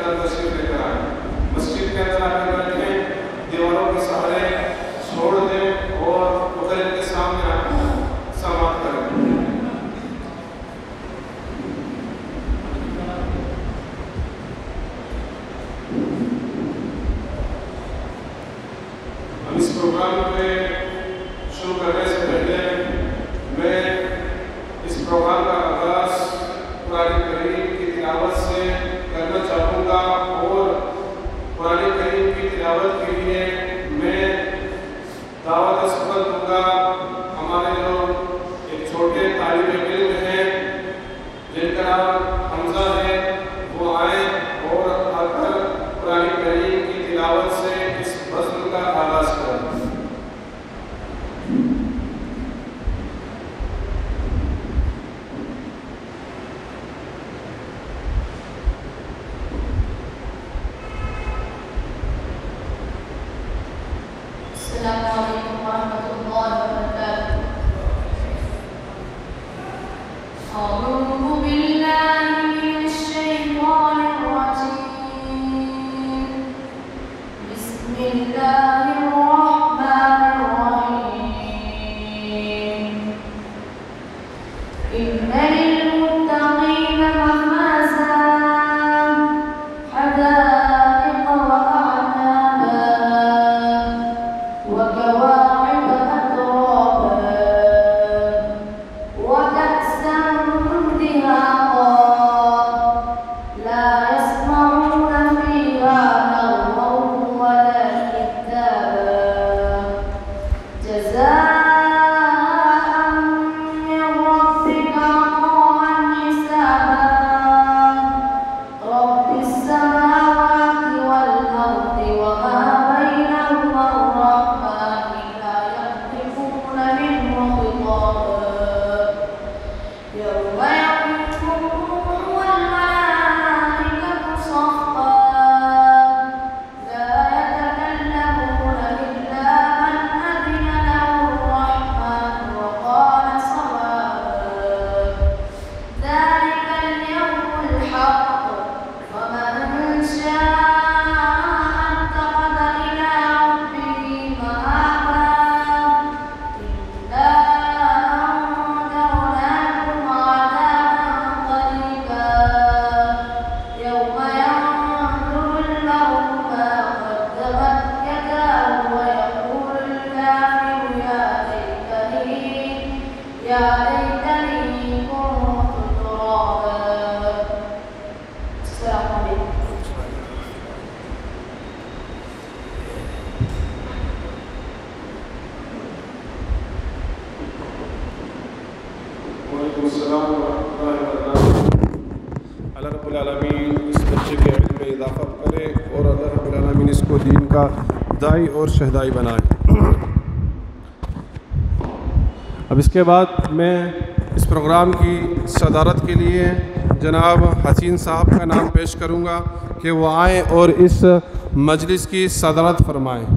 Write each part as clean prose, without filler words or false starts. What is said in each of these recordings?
अंदर तशरीफ लेकर आए। मस्जिद के अंदर आकर बैठे, दीवारों के सहारे छोड़ दें और उधर इनके सामने आकर समाप्त करें। हम इस प्रोग्राम में शुरू करने से पहले मैं इस प्रोग्राम का आगाज़ कुरान करीम की तिलावत से करना चाहूँगा और कुरान करीम की तिलावत के लिए मैं दावत सफल दूँगा। हमारे जो एक छोटे तालिब इल्म हैं जिनका नाम हमजा है, वो आए और आकर कुरान करीम की तिलावत से इस फज़्ल का आगाज़ करें। अल्लाह रब्बुल आलमीन इस बच्चे के इल्म में इजाफ़ा करे और अल्लाह रब्बुल आलमीन इसको दीन का दाई और शहदाई बनाए। अब इसके बाद मैं इस प्रोग्राम की सदारत के लिए जनाब हसीन साहब का नाम पेश करूँगा कि वो आएँ और इस मजलिस की सदारत फरमाएँ।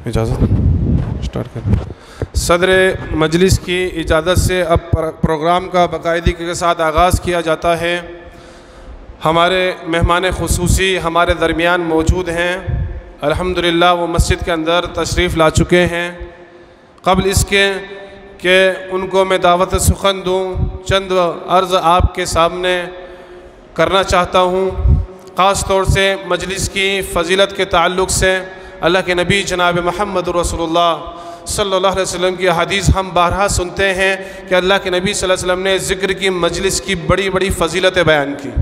इजाज़त स्टार्ट कर। सदर मजलिस की इजाज़त से अब प्रोग्राम का बाकायदगी के साथ आगाज़ किया जाता है। हमारे मेहमान खुसूसी हमारे दरमियान मौजूद हैं। अल्हम्दुलिल्लाह वो मस्जिद के अंदर तशरीफ़ ला चुके हैं। क़ब्ल इसके कि उनको मैं दावत सुखन दूँ, चंद अर्ज़ आपके सामने करना चाहता हूँ। ख़ास तौर से मजलिस की फ़जीलत के ताल्लुक़ से अल्लाह के नबी जनाब मोहम्मद रसूलुल्लाह सल्लल्लाहु अलैहि वसल्लम की हदीस हम बारहा सुनते हैं कि अल्लाह के नबी सल्लल्लाहु अलैहि वसल्लम ने ज़िक्र की मजलिस की बड़ी बड़ी फ़जीलतें बयान की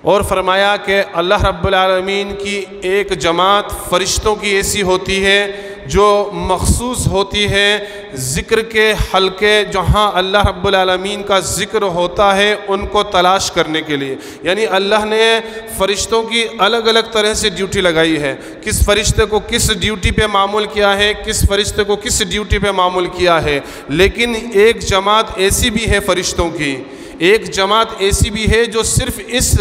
और फरमाया कि अल्लाह रब्बुल आलमीन की एक जमात फ़रिश्तों की ऐसी होती है जो मखसूस होती है ज़िक्र के हलके जहाँ अल्लाह रब्बुल आलमीन का ज़िक्र होता है उनको तलाश करने के लिए। यानी अल्लाह ने फ़रिश्तों की अलग अलग तरह से ड्यूटी लगाई है। किस फ़रिश्ते को किस ड्यूटी पे मामूल किया है, किस फ़रिश्ते को किस ड्यूटी पे मामूल किया है। लेकिन एक जमात ऐसी भी है फ़रिश्तों की, एक जमात ऐसी भी है जो सिर्फ इस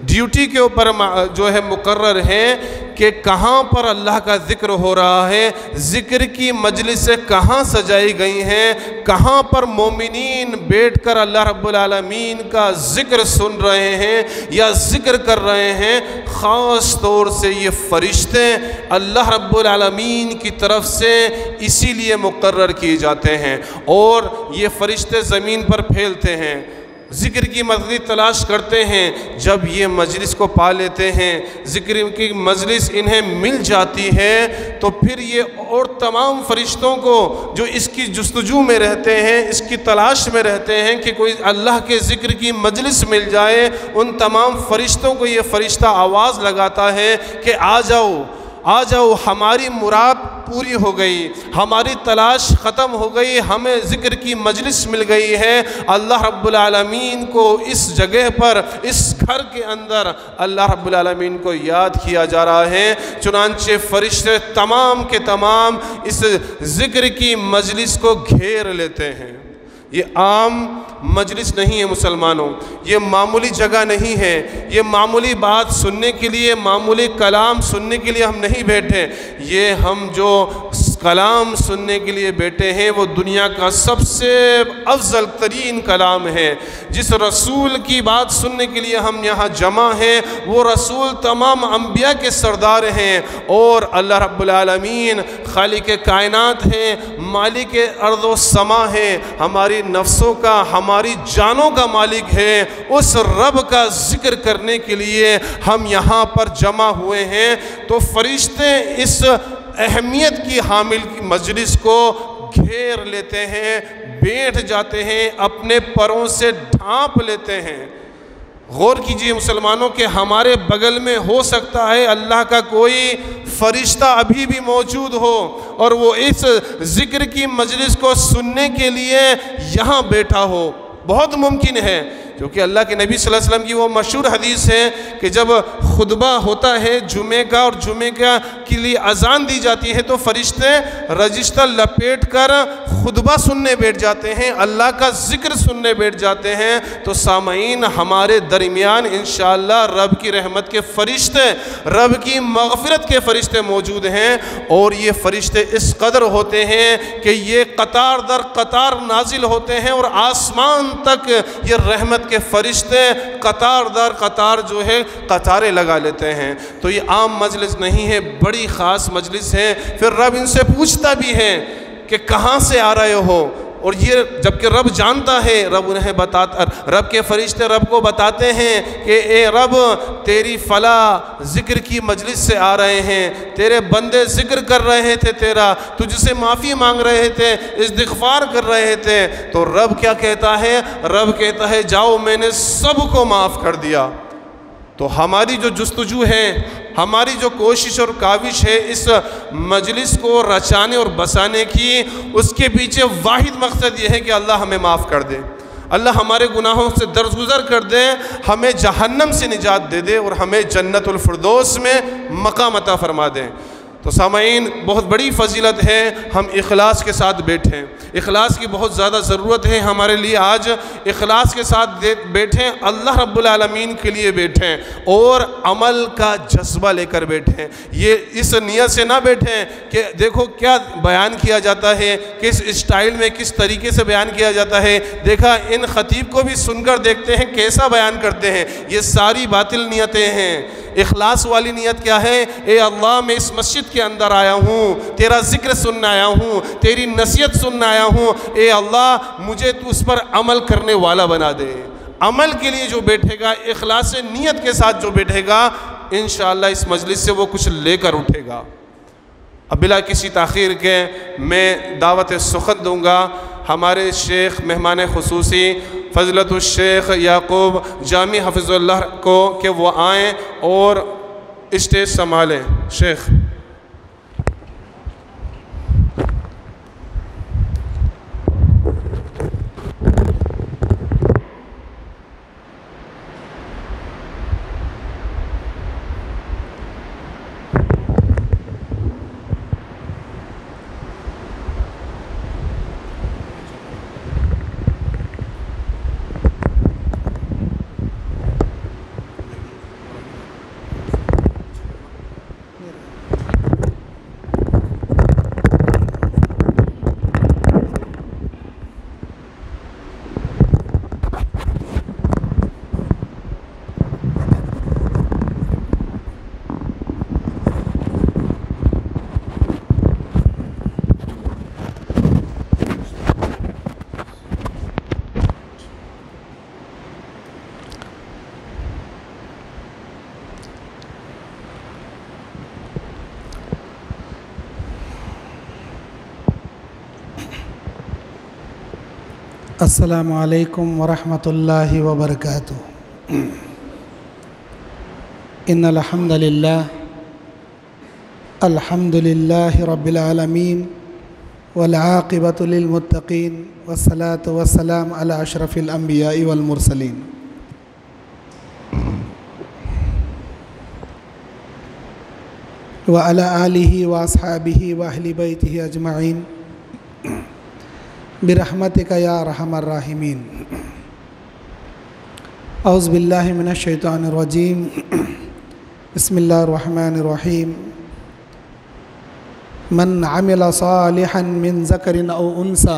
ड्यूटी के ऊपर जो है मुकर्रर है कि कहाँ पर अल्लाह का ज़िक्र हो रहा है, ज़िक्र की मजलिसें कहाँ सजाई गई हैं, कहाँ पर मोमिनीन बैठकर अल्लाह रब्बुल आलमीन का ज़िक्र सुन रहे हैं या ज़िक्र कर रहे हैं। ख़ास तौर से ये फ़रिश्ते अल्लाह रब्बुल आलमीन की तरफ से इसीलिए मुकर्रर किए जाते हैं और ये फ़रिश्ते ज़मीन पर फैलते हैं, ज़िक्र की मजलिस तलाश करते हैं। जब ये मजलिस को पा लेते हैं, ज़िक्र की मजलिस इन्हें मिल जाती है, तो फिर ये और तमाम फ़रिश्तों को जो इसकी जुस्तजू में रहते हैं, इसकी तलाश में रहते हैं कि कोई अल्लाह के ज़िक्र की मजलिस मिल जाए, उन तमाम फ़रिश्तों को ये फ़रिश्ता आवाज़ लगाता है कि आ जाओ आ जाओ, हमारी मुराद पूरी हो गई, हमारी तलाश ख़त्म हो गई, हमें ज़िक्र की मजलिस मिल गई है। अल्लाह रब्बुल आलमीन को इस जगह पर, इस घर के अंदर अल्लाह रब्बुल आलमीन को याद किया जा रहा है। चुनांचे फ़रिश्ते तमाम के तमाम इस ज़िक्र की मजलिस को घेर लेते हैं। ये आम मजलिस नहीं है मुसलमानों, ये मामूली जगह नहीं है, ये मामूली बात सुनने के लिए, मामूली कलाम सुनने के लिए हम नहीं बैठे। ये हम जो कलाम सुनने के लिए बैठे हैं वो दुनिया का सबसे अफजल तरीन कलाम है। जिस रसूल की बात सुनने के लिए हम यहाँ जमा हैं, वो रसूल तमाम अंबिया के सरदार हैं और अल्लाह रब्बुल आलमीन खालिक कायनात हैं, मालिक अर्ज़ व समा है, हमारी नफ्सों का, हमारी जानों का मालिक है। उस रब का ज़िक्र करने के लिए हम यहाँ पर जमा हुए हैं। तो फरिश्ते इस अहमियत की हामिल की मजलिस को घेर लेते हैं, बैठ जाते हैं, अपने परों से ढांप लेते हैं। गौर कीजिए मुसलमानों के हमारे बगल में हो सकता है अल्लाह का कोई फरिश्ता अभी भी मौजूद हो और वो इस ज़िक्र की मजलिस को सुनने के लिए यहाँ बैठा हो। बहुत मुमकिन है, क्योंकि अल्लाह के नबी सल्लल्लाहु अलैहि वसल्लम की वो मशहूर हदीस है कि जब खुतबा होता है जुमे का और जुमे का के लिए अजान दी जाती है तो फरिश्ते रजिस्टर लपेट कर खुतबा सुनने बैठ जाते हैं, अल्लाह का ज़िक्र सुनने बैठ जाते हैं। तो सामईन हमारे दरमियान इंशाअल्लाह रब की रहमत के फ़रिश्ते, रब की मग़फ़िरत के फ़रिश्ते मौजूद हैं और ये फ़रिश्ते इस कदर होते हैं कि ये कतार दर कतार नाजिल होते हैं और आसमान तक ये रहमत के फ़रिश्ते कतार दर कतार जो है कतारें लगा लेते हैं। तो ये आम मजलिस नहीं है, बड़ी ख़ास मजलिस है। फिर रब इनसे पूछता भी है कि कहाँ से आ रहे हो, और ये जबकि रब जानता है, रब उन्हें बताता, रब के फरिश्ते रब को बताते हैं कि ए रब तेरी फ़ला ज़िक्र की मजलिस से आ रहे हैं, तेरे बंदे ज़िक्र कर रहे थे, तेरा तुझसे माफ़ी मांग रहे थे, इस्तिग़फ़ार कर रहे थे। तो रब क्या कहता है? रब कहता है जाओ मैंने सबको माफ़ कर दिया। तो हमारी जो जुस्तजू है, हमारी जो कोशिश और काविश है इस मजलिस को रचाने और बसाने की, उसके पीछे वाहिद मकसद ये है कि अल्लाह हमें माफ़ कर दे, अल्लाह हमारे गुनाहों से दरगुज़र कर दे, हमें जहन्नम से निजात दे दे और हमें जन्नतुल फिरदौस में मकाम अता फरमा दें। तो सामईन बहुत बड़ी फ़जीलत है हम इखलास के साथ बैठें, इखलास की बहुत ज़्यादा ज़रूरत है हमारे लिए। आज इखलास के साथ बैठें, अल्लाह रब्बुल आलमीन के लिए बैठें और अमल का जज्बा लेकर बैठें। ये इस नियत से ना बैठें कि देखो क्या बयान किया जाता है, किस स्टाइल में किस तरीके से बयान किया जाता है, देखा इन ख़तीब को भी सुनकर देखते हैं कैसा बयान करते हैं। ये सारी बातिल नियतें हैं। इखलास वाली नियत क्या है? ए अल्लाह मैं इस मस्जिद के अंदर आया हूँ, तेरा ज़िक्र सुनने आया हूँ, तेरी नसीहत सुनने आया हूँ, ए अल्लाह मुझे तू उस पर अमल करने वाला बना दे। अमल के लिए जो बैठेगा, इखलास नियत के साथ जो बैठेगा, इंशाअल्लाह इस मजलिस से वो कुछ लेकर उठेगा। अब बिला किसी ताख़ीर के मैं दावत सुखत दूँगा हमारे शेख मेहमान खुसूसी फ़ज़लतुश शेख याक़ूब जामी हफ़िज़ुल्लाह को कि वो आएँ और स्टेज संभालें। शेख अस्सलामु अलैकुम वरहमतुल्लाहि वबरकातुहू। इन्नल हम्दुलिल्लाहि रब्बिल आलमीन वल आक़िबतु लिल मुत्तक़ीन वस्सलातु वस्सलाम अला अशरफिल अंबियाइ वल मुरसलीन। व अला आलिहि व अस्हाबिहि व अहलि बैतिहि अजमईन बिरहमतिका या रहमर राहिमीन। औज़ु बिल्लाहि मिनश शैतानिर रजीम। बिस्मिल्लाहिर रहमानिर रहीम। मन अमिला सालिहन मिन ज़करिन औ उन्सा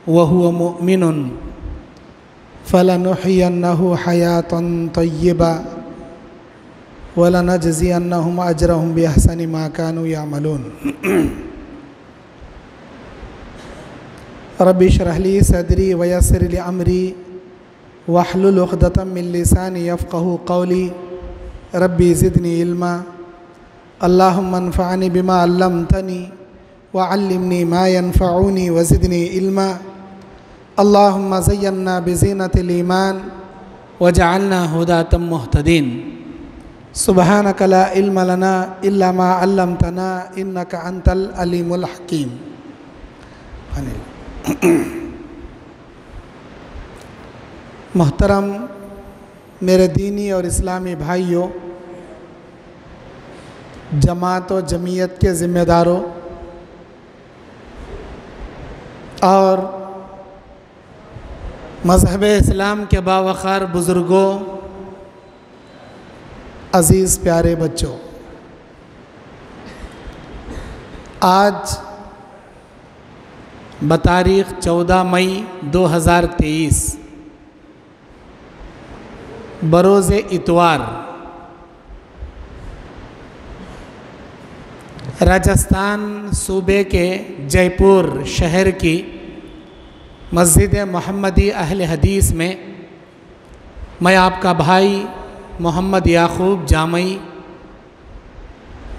व हुवा मुअमिनुन फलनुहयिन्नहु हयातन तय्यिबा वलनजज़ियन्नहुम अजरहुम बिअहसनि मा कानू यअमलून। रब्बि इश्रह ली सदरी वयस्सिर ली अमरी वहलुल उक़दतम मिन लिसानी यफ़क़हू क़ौली रब्बि ज़िदनी इल्मा अल्लाहुम्मा अन्फ़अनी बिमा अल्लमतनी व अल्लिमनी मा यनफ़अनी व ज़िदनी इल्मा अल्लाहुम्मा ज़य्यन्ना बिज़ीनतिल ईमान वजअलना हुदातम मुहतदीन। सुब्हानक ला इल्म लना इल्ला मा अल्लमतना इन्नका अंतल अलीमुल हकीम। मोहतरम मेरे दीनी और इस्लामी भाइयों, जमात व जमीयत के ज़िम्मेदारों और मज़हब इस्लाम के बावक़ार बुज़ुर्गों, अज़ीज़ प्यारे बच्चों, आज बतारीख़ 14 मई 2023 बरोज़ इतवार राजस्थान सूबे के जयपुर शहर की मस्जिद मोहम्मदी अहल हदीस में मैं आपका भाई मोहम्मद याक़ूब जामई,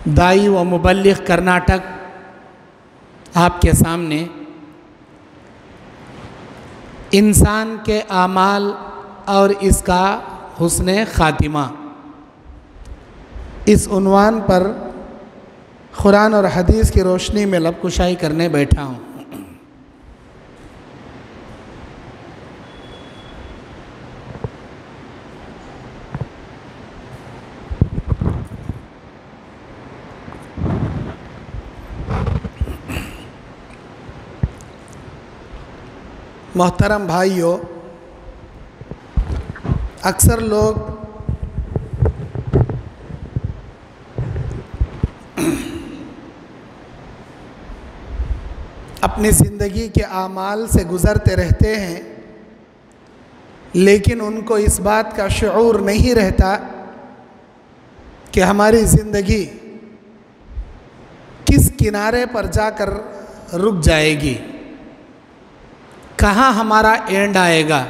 दाई व मुबल्लिग़ कर्नाटक, आपके सामने इंसान के आमाल और इसका हुस्ने ख़ातिमा इस उन्वान पर कुरान और हदीस की रोशनी में लब कुशाई करने बैठा हूँ। मोहतरम भाइयों, अक्सर लोग अपनी ज़िंदगी के आमाल से गुज़रते रहते हैं, लेकिन उनको इस बात का शऊर नहीं रहता कि हमारी ज़िंदगी किस किनारे पर जाकर रुक जाएगी, कहाँ हमारा एंड आएगा,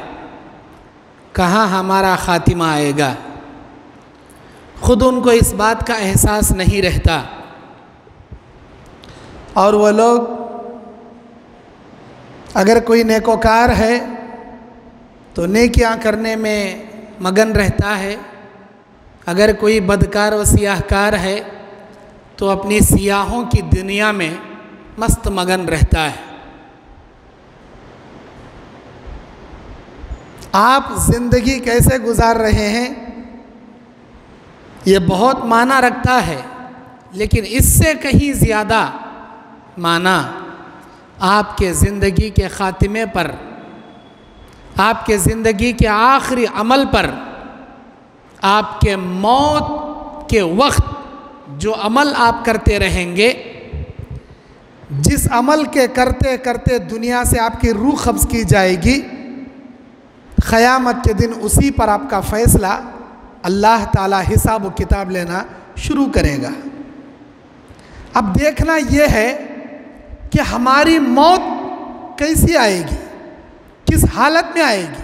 कहाँ हमारा ख़ातिमा आएगा। ख़ुद उनको इस बात का एहसास नहीं रहता और वो लोग, अगर कोई नेकोकार है तो नेकियां करने में मगन रहता है, अगर कोई बदकार व सियाहकार है तो अपनी सियाहों की दुनिया में मस्त मगन रहता है। आप ज़िंदगी कैसे गुजार रहे हैं ये बहुत माना रखता है, लेकिन इससे कहीं ज़्यादा माना आपके ज़िंदगी के ख़ातिमे पर, आपके ज़िंदगी के आखिरी अमल पर, आपके मौत के वक्त जो अमल आप करते रहेंगे, जिस अमल के करते करते दुनिया से आपकी रूह कब्ज़ की जाएगी, क़यामत के दिन उसी पर आपका फ़ैसला अल्लाह ताला हिसाब व किताब लेना शुरू करेगा। अब देखना यह है कि हमारी मौत कैसी आएगी, किस हालत में आएगी।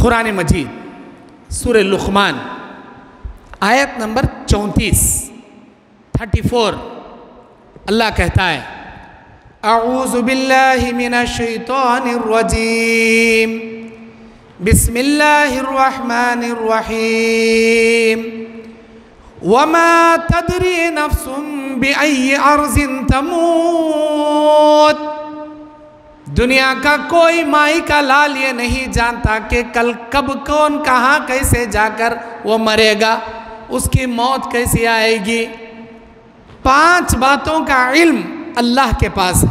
कुरान मजीद सूरह लुक़मान आयत नंबर 34 अल्लाह कहता है, अऊज़ु बिल्लाहि मिनश्शैतानिर्रजीम बिस्मिल्लाहिर्रहमानिर्रहीम वमा तदरी नफ्सुम बिअय्यि अर्ज़िन तमूत। दुनिया का कोई माई का लाल ये नहीं जानता कि कल कब कौन कहाँ कैसे जाकर वो मरेगा, उसकी मौत कैसी आएगी। 5 बातों का इल्म अल्लाह के पास है।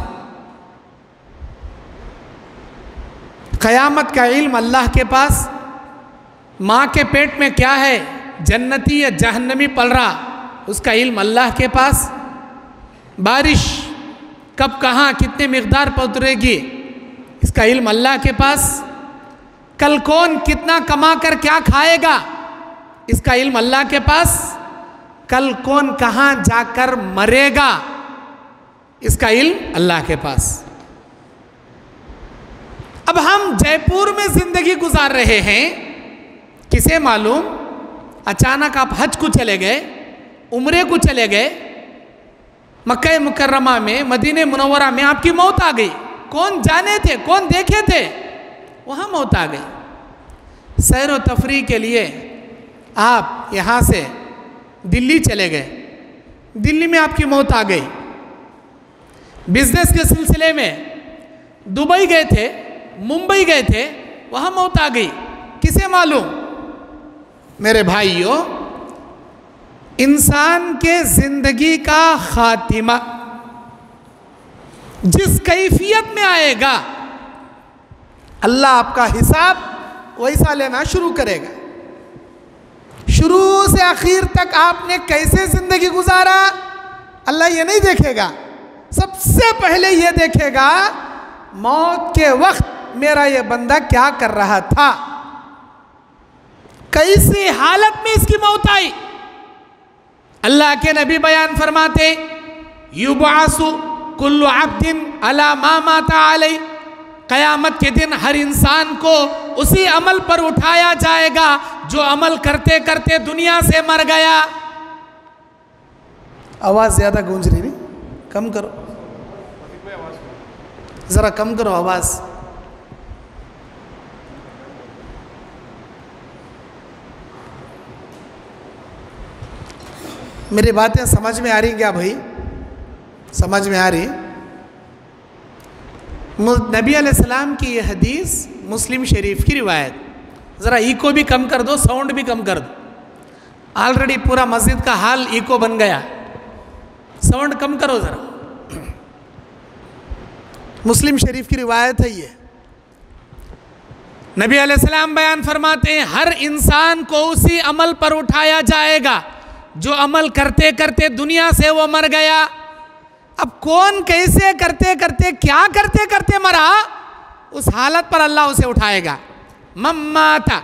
क़यामत का इल्म अल्लाह के पास, माँ के पेट में क्या है, जन्नती या जहन्नमी पल रहा, उसका इल्म अल्लाह के पास। बारिश कब कहाँ कितने मिक़दार पर उतरेगी, इसका इल्म अल्लाह के पास। कल कौन कितना कमा कर क्या खाएगा, इसका इल्म अल्लाह के पास। कल कौन कहाँ जाकर मरेगा, इसका इल्म अल्लाह के पास। अब हम जयपुर में ज़िंदगी गुजार रहे हैं, किसे मालूम अचानक आप हज को चले गए, उम्रे को चले गए, मक्का मुकर्रमा में, मदीने मुनव्वरा में आपकी मौत आ गई। कौन जाने थे, कौन देखे थे, वहाँ मौत आ गई। सैर व तफरी के लिए आप यहाँ से दिल्ली चले गए, दिल्ली में आपकी मौत आ गई। बिजनेस के सिलसिले में दुबई गए थे, मुंबई गए थे, वहाँ मौत आ गई। किसे मालूम। मेरे भाइयों, इंसान के जिंदगी का खातिमा जिस कैफियत में आएगा, अल्लाह आपका हिसाब वैसा लेना शुरू करेगा। शुरू से आखिर तक आपने कैसे जिंदगी गुजारा, अल्लाह ये नहीं देखेगा। सबसे पहले ये देखेगा मौत के वक्त मेरा ये बंदा क्या कर रहा था, कैसी हालत में इसकी मौत आई। अल्लाह के नबी बयान फरमाते, युबासु कुल्लु अब्दिन अला मा माता अलैहि। क़यामत के दिन हर इंसान को उसी अमल पर उठाया जाएगा जो अमल करते करते दुनिया से मर गया। आवाज़ ज़्यादा गूंज रही, नहीं, कम करो, ज़रा कम करो आवाज़। मेरी बातें समझ में आ रही क्या भाई, समझ में आ रही। नबी अलैहिस्सलाम की ये हदीस मुस्लिम शरीफ की रिवायत। ज़रा इको भी कम कर दो, साउंड भी कम कर दो। ऑलरेडी पूरा मस्जिद का हाल इको बन गया, साउंड कम करो ज़रा। मुस्लिम शरीफ की रिवायत है ये। नबी अलैहिस्सलाम बयान फरमाते हैं, हर इंसान को उसी अमल पर उठाया जाएगा जो अमल करते करते दुनिया से वो मर गया। अब कौन कैसे करते करते क्या करते करते मरा, उस हालत पर अल्लाह उसे उठाएगा। मम्माता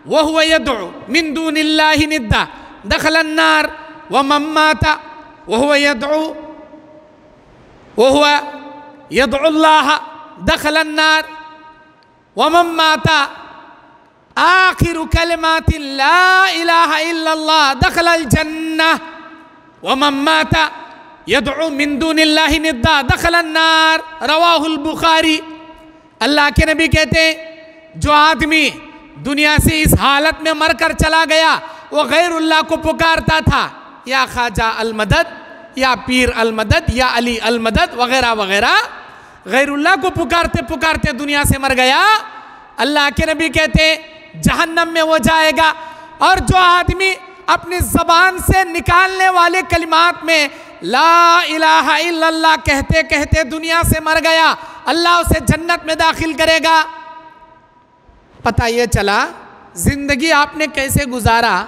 वह हुवा यदउ मिन दूनिल्लाहि निद्दा दखलन नार व मम्माता वह हुवा यदउल्लाह दखलन नार व मम्माता आखिरु कलिमातिन ला इलाहा इल्लल्लाह दखलल जन्नह व मम्माता यदउ मिन दूनिल्लाहि निद्दा दखलन नार। रवाहुल बुखारी। अल्लाह के नबी कहते हैं, जो आदमी दुनिया से इस हालत में मरकर चला गया, वो गैरुल्लाह को पुकारता था, या ख्वाजा अल मदद, या पीर अल मदद, या अली अल मदद वगैरह वगैरह, गैरुल्लाह को पुकारते पुकारते दुनिया से मर गया। अल्लाह के नबी कहते जहन्नम में वो जाएगा। और जो आदमी अपनी ज़बान से निकालने वाले कलिमात में ला इलाहा इल्लल्लाह कहते कहते दुनिया से मर गया, अल्लाह उसे जन्नत में दाखिल करेगा। पता ये चला ज़िंदगी आपने कैसे गुजारा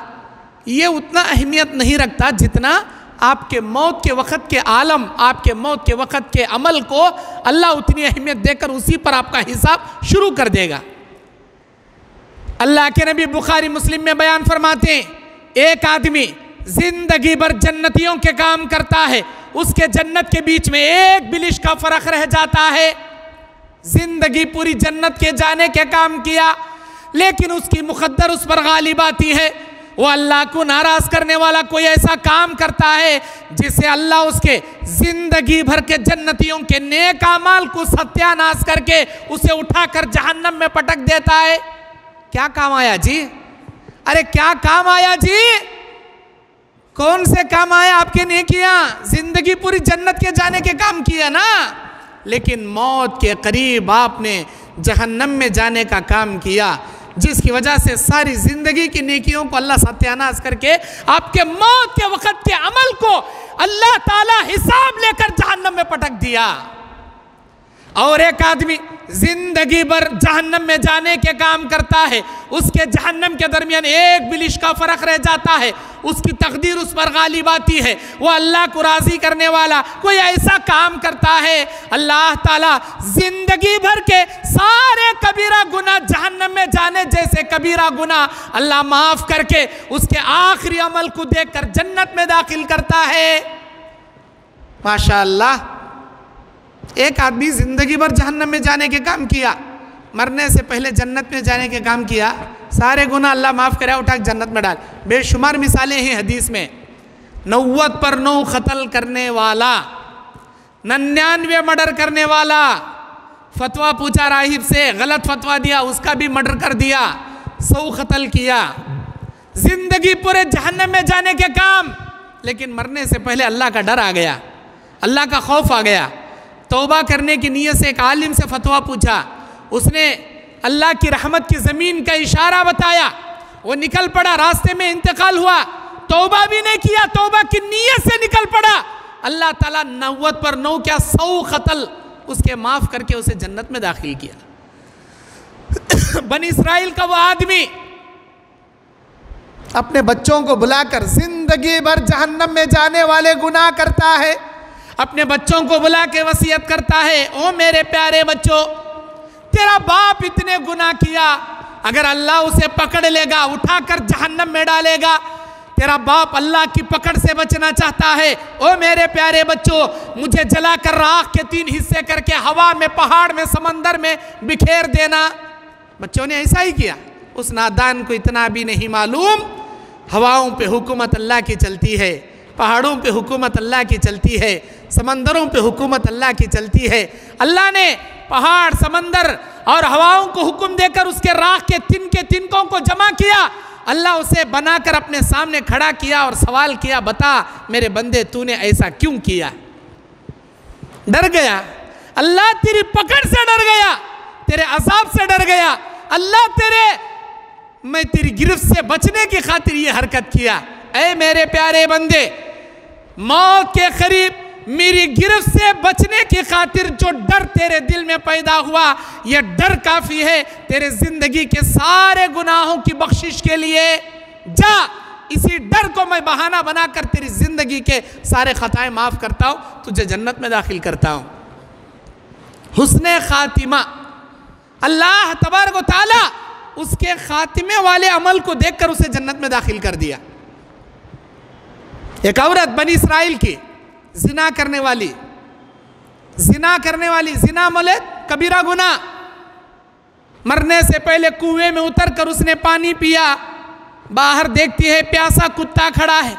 ये उतना अहमियत नहीं रखता जितना आपके मौत के वक़्त के आलम, आपके मौत के वक़्त के अमल को अल्लाह उतनी अहमियत देकर उसी पर आपका हिसाब शुरू कर देगा। अल्लाह के नबी बुखारी मुस्लिम में बयान फरमाते हैं, एक आदमी जिंदगी भर जन्नतियों के काम करता है, उसके जन्नत के बीच में एक बिलिश का फ़र्क रह जाता है। जिंदगी पूरी जन्नत के जाने के काम किया, लेकिन उसकी मुक़द्दर उस पर गालिब आती है, वो अल्लाह को नाराज करने वाला कोई ऐसा काम करता है जिसे अल्लाह उसके जिंदगी भर के जन्नतियों के नेक अमाल को सत्यानाश करके उसे उठाकर जहन्नम में पटक देता है। क्या काम आया जी? अरे क्या काम आया जी? कौन से काम आया आपके नेकियां? जिंदगी पूरी जन्नत के जाने के काम किया ना, लेकिन मौत के करीब आपने जहन्नम में जाने का काम किया, जिसकी वजह से सारी जिंदगी की नेकियों को अल्लाह सत्यानाश करके आपके मौत के वक्त के अमल को अल्लाह ताला हिसाब लेकर जहन्नम में पटक दिया। और एक आदमी जिंदगी भर जहन्नम में जाने के काम करता है, उसके जहन्नम के दरमियान एक बिलिश का फर्क रह जाता है, उसकी तकदीर उस पर गालिब आती है, वो अल्लाह को राजी करने वाला कोई ऐसा काम करता है, अल्लाह ताला जिंदगी भर के सारे कबीरा गुनाह जहन्नम में जाने जैसे कबीरा गुनाह अल्लाह माफ करके उसके आखिरी अमल को देखकर जन्नत में दाखिल करता है। माशाअल्लाह, एक आदमी जिंदगी भर जहन्नम में जाने के काम किया, मरने से पहले जन्नत में जाने के काम किया, सारे गुनाह अल्लाह माफ़ करे, उठा जन्नत में डाल। बेशुमार मिसालें हैं हदीस में। 90 पर 9 कत्ल करने वाला, 99 मर्डर करने वाला, फतवा पूछा राहिब से, गलत फतवा दिया, उसका भी मर्डर कर दिया, 100 कत्ल किया, जिंदगी पूरे जहन्नम में जाने के काम, लेकिन मरने से पहले अल्लाह का डर आ गया, अल्लाह का खौफ आ गया। तौबा करने की नीयत से एक आलिम से फतवा पूछा, उसने अल्लाह की रहमत की ज़मीन का इशारा बताया, वो निकल पड़ा, रास्ते में इंतकाल हुआ, तौबा भी नहीं किया, तौबा की नीयत से निकल पड़ा, अल्लाह ताला 90 पर 9 क्या 100 कत्ल उसके माफ़ करके उसे जन्नत में दाखिल किया। बनी इस्राइल का वो आदमी अपने बच्चों को बुलाकर जिंदगी भर जहन्नम में जाने वाले गुनाह करता है, अपने बच्चों को बुला के वसीयत करता है, ओ मेरे प्यारे बच्चों, तेरा बाप इतने गुनाह किया, अगर अल्लाह उसे पकड़ लेगा, उठाकर जहन्नम में डालेगा, तेरा बाप अल्लाह की पकड़ से बचना चाहता है, ओ मेरे प्यारे बच्चों, मुझे जलाकर राख के 3 हिस्से करके हवा में, पहाड़ में, समंदर में बिखेर देना। बच्चों ने ऐसा ही किया। उस नादान को इतना भी नहीं मालूम, हवाओं पे हुकूमत अल्लाह की चलती है, पहाड़ों पे हुकूमत अल्लाह की चलती है, समंदरों पे हुकूमत अल्लाह की चलती है। अल्लाह ने पहाड़, समंदर और हवाओं को हुक्म देकर उसके राख के तिनकों को जमा किया, अल्लाह उसे बनाकर अपने सामने खड़ा किया और सवाल किया, बता मेरे बंदे तूने ऐसा क्यों किया? डर गया, अल्लाह तेरी पकड़ से डर गया, तेरे अज़ाब से डर गया, अल्लाह मैं तेरी गिरफ्त से बचने की खातिर ये हरकत किया। ऐ मेरे प्यारे बंदे, मौत के करीब मेरी गिरफ्त से बचने की खातिर जो डर तेरे दिल में पैदा हुआ, यह डर काफ़ी है तेरे ज़िंदगी के सारे गुनाहों की बख्शिश के लिए। जा, इसी डर को मैं बहाना बनाकर तेरी ज़िंदगी के सारे ख़ताएं माफ़ करता हूँ, तुझे जन्नत में दाखिल करता हूँ। हुस्ने खातिमा, अल्लाह तबारक व तआला उसके खातिमे वाले अमल को देखकर उसे जन्नत में दाखिल कर दिया। एक औरत बनी इस्राइल की जिना करने वाली, जिना मोले कबीरा गुनाह, मरने से पहले कुएं में उतरकर उसने पानी पिया, बाहर देखती है प्यासा कुत्ता खड़ा है,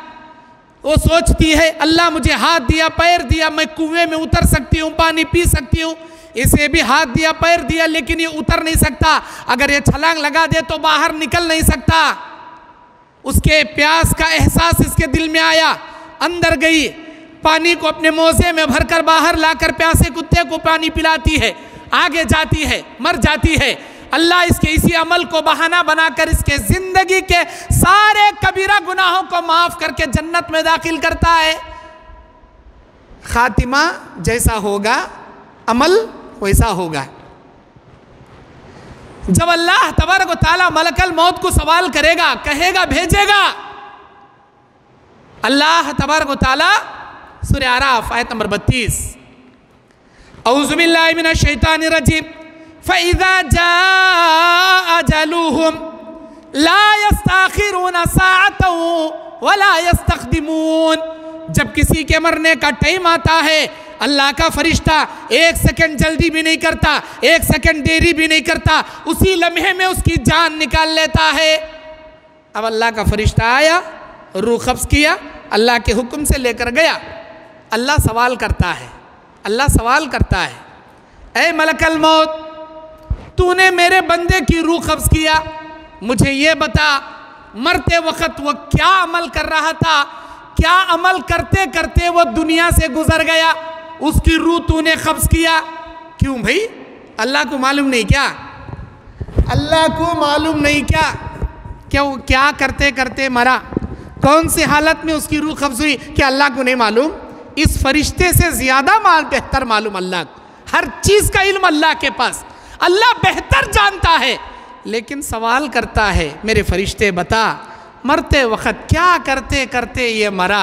वो सोचती है अल्लाह मुझे हाथ दिया, पैर दिया, मैं कुएं में उतर सकती हूँ, पानी पी सकती हूँ, इसे भी हाथ दिया, पैर दिया, लेकिन ये उतर नहीं सकता, अगर ये छलांग लगा दे तो बाहर निकल नहीं सकता। उसके प्यास का एहसास इसके दिल में आया, अंदर गई, पानी को अपने मोजे में भरकर बाहर लाकर प्यासे कुत्ते को पानी पिलाती है, आगे जाती है, मर जाती है। अल्लाह इसके इसी अमल को बहाना बनाकर इसके जिंदगी के सारे कबीरा गुनाहों को माफ करके जन्नत में दाखिल करता है। खातिमा जैसा होगा अमल वैसा होगा। जब अल्लाह तबारक व तआला मलकल मौत को सवाल करेगा, कहेगा, भेजेगा, अल्लाह तबारक व तआला सूरह आराफ आयत नंबर 32, औज़ु बिल्लाहि मिनश शैतानिर रजीम, फ़इज़ा जाअ अजलुहुम ला यस्तअखिरूना साअतन वला यस्तक़दिमून। जब किसी के मरने का टाइम आता है, अल्लाह का फरिश्ता 1 सेकंड जल्दी भी नहीं करता, 1 सेकंड देरी भी नहीं करता, उसी लम्हे में उसकी जान निकाल लेता है। अब अल्लाह का फरिश्ता आया, रूह कब्ज़ किया, अल्लाह के हुक्म से लेकर गया। अल्लाह सवाल करता है, अल्लाह सवाल करता है, ऐ मलकल मौत, तूने मेरे बंदे की रूह कब्ज़ किया, मुझे ये बता मरते वक्त वो क्या अमल कर रहा था, क्या अमल करते करते वो दुनिया से गुजर गया, उसकी रूह तूने कब्ज़ किया। क्यों भाई, अल्लाह को मालूम नहीं क्या? अल्लाह को मालूम नहीं क्या वो क्या करते करते मरा, कौन सी हालत में उसकी रूह कब्ज़ हुई, क्या अल्लाह को नहीं मालूम? इस फरिश्ते से ज़्यादा बेहतर मालूम अल्लाह को, हर चीज़ का इल्म अल्लाह के पास, अल्लाह बेहतर जानता है। लेकिन सवाल करता है, मेरे फरिश्ते बता मरते वक्त क्या करते करते ये मरा,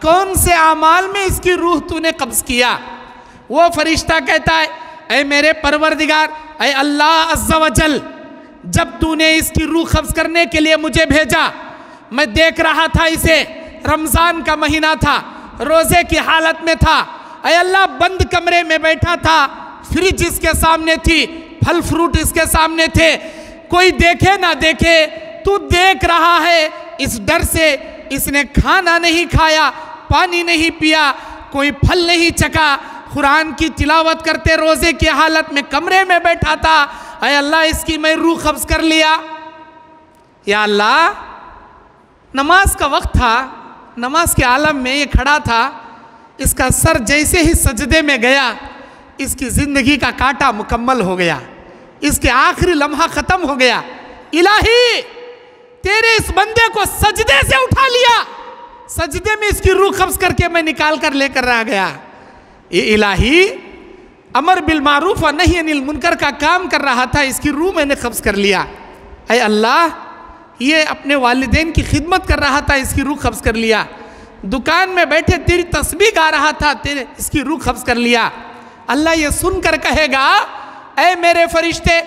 कौन से आमाल में इसकी रूह तूने कब्ज़ किया? वो फरिश्ता कहता है, ऐ मेरे परवरदिगार, ऐ अल्लाह अज़्ज़ा वजल, जब तूने इसकी रूह कब्ज़ करने के लिए मुझे भेजा, मैं देख रहा था इसे, रमज़ान का महीना था, रोज़े की हालत में था, ऐ अल्लाह बंद कमरे में बैठा था, फ्रिज इसके सामने थी, फल फ्रूट इसके सामने थे, कोई देखे ना देखे तू देख रहा है, इस डर से इसने खाना नहीं खाया, पानी नहीं पिया, कोई फल नहीं चखा, कुरान की तिलावत करते रोज़े की हालत में कमरे में बैठा था, ऐ अल्लाह इसकी मैं रूह कब्ज़ कर लिया। या अल्लाह, नमाज का वक्त था, नमाज के आलम में ये खड़ा था, इसका सर जैसे ही सजदे में गया, इसकी ज़िंदगी का कांटा मुकम्मल हो गया, इसके आखिरी लम्हा ख़त्म हो गया। इलाही, तेरे इस बंदे को सजदे से उठा लिया, सजदे में इसकी रूह कब्ज़ करके मैं निकाल कर लेकर आ गया। ये इलाही, अमर बिल मारूफ और नही अनिल मुनकर का काम कर रहा था, इसकी रूह मैंने कब्ज़ कर लिया। ऐ अल्लाह, ये अपने वालिदैन की खिदमत कर रहा था, इसकी रूह कब्ज़ कर लिया। दुकान में बैठे तेरी तस्बीह गा रहा था, तेरे इसकी रूह कब्ज़ कर लिया। अल्लाह ये सुनकर कहेगा, ऐ मेरे फरिश्ते,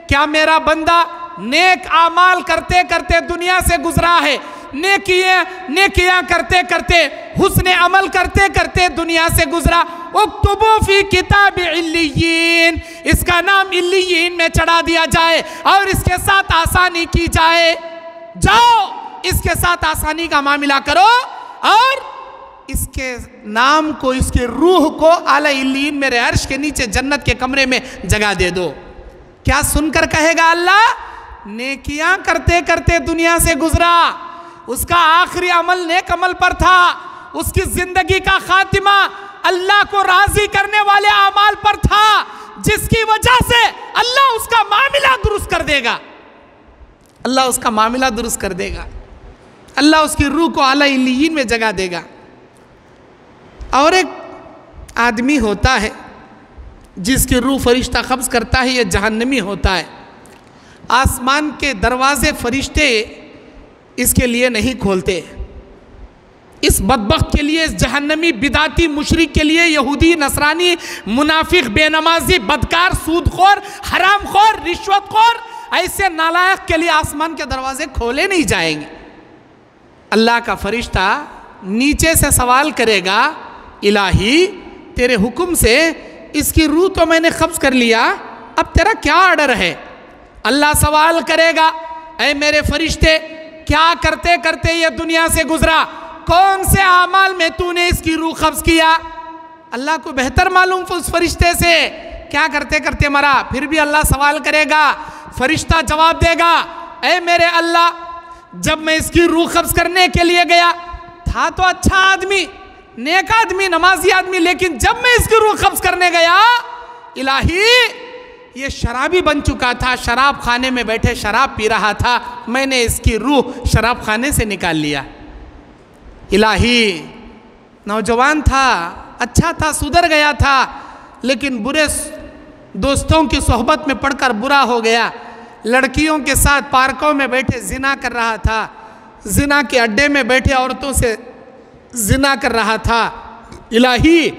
क्या मेरा बंदा नेक आमाल करते करते दुनिया से गुजरा है, नेकियां करते करते, हुस्ने अमल करते करते दुनिया से गुजरा, उक्तुबू फी किताब इल्लियीन, इसका नाम इल्लियीन में चढ़ा दिया जाए और इसके साथ आसानी की जाए। जाओ इसके साथ आसानी का मामला करो और इसके नाम को, इसके रूह को आला इल्लियीन मेरे अर्श के नीचे जन्नत के कमरे में जगह दे दो। क्या सुनकर कहेगा अल्लाह? नेकियां करते करते दुनिया से गुजरा, उसका आखिरी अमल नेक अमल पर था, उसकी जिंदगी का खातिमा अल्लाह को राजी करने वाले अमाल पर था, जिसकी वजह से अल्लाह उसका मामला दुरुस्त कर देगा, अल्लाह उसका मामला दुरुस्त कर देगा, अल्लाह उसकी रूह को आला इल्लियीन में जगह देगा। और एक आदमी होता है जिसकी रूह फरिश्ता कब्ज़ करता है, यह जहन्नमी होता है। आसमान के दरवाजे फरिश्ते इसके लिए नहीं खोलते, इस बदबख्त के लिए, इस जहन्नमी बिदाती मुशरिक के लिए, यहूदी नसरानी मुनाफिक बेनमाजी बदकार सूदखोर हरामखोर रिश्वतखोर ऐसे नालायक के लिए आसमान के दरवाजे खोले नहीं जाएंगे। अल्लाह का फरिश्ता नीचे से सवाल करेगा, इलाही तेरे हुक्म से इसकी रूह तो मैंने कब्ज़ कर लिया, अब तेरा क्या ऑर्डर है? अल्लाह सवाल करेगा, ऐ मेरे फरिश्ते, क्या करते करते ये दुनिया से गुजरा, कौन से आमाल में तूने इसकी रूह कब्ज़ किया? अल्लाह को बेहतर मालूम उस फरिश्ते से क्या करते करते मरा। फिर भी अल्लाह सवाल करेगा, फरिश्ता जवाब देगा, ऐ मेरे अल्लाह, जब मैं इसकी रूह कब्ज़ करने के लिए गया था तो अच्छा आदमी, नेक आदमी, नमाजी आदमी, लेकिन जब मैं इसकी रूह कब्ज़ करने गया, इलाही ये शराबी बन चुका था, शराब खाने में बैठे शराब पी रहा था, मैंने इसकी रूह शराब खाने से निकाल लिया। इलाही नौजवान था, अच्छा था, सुधर गया था, लेकिन बुरे दोस्तों की सोहबत में पड़कर बुरा हो गया, लड़कियों के साथ पार्कों में बैठे जिना कर रहा था, जिना के अड्डे में बैठे औरतों से जिना कर रहा था। इलाही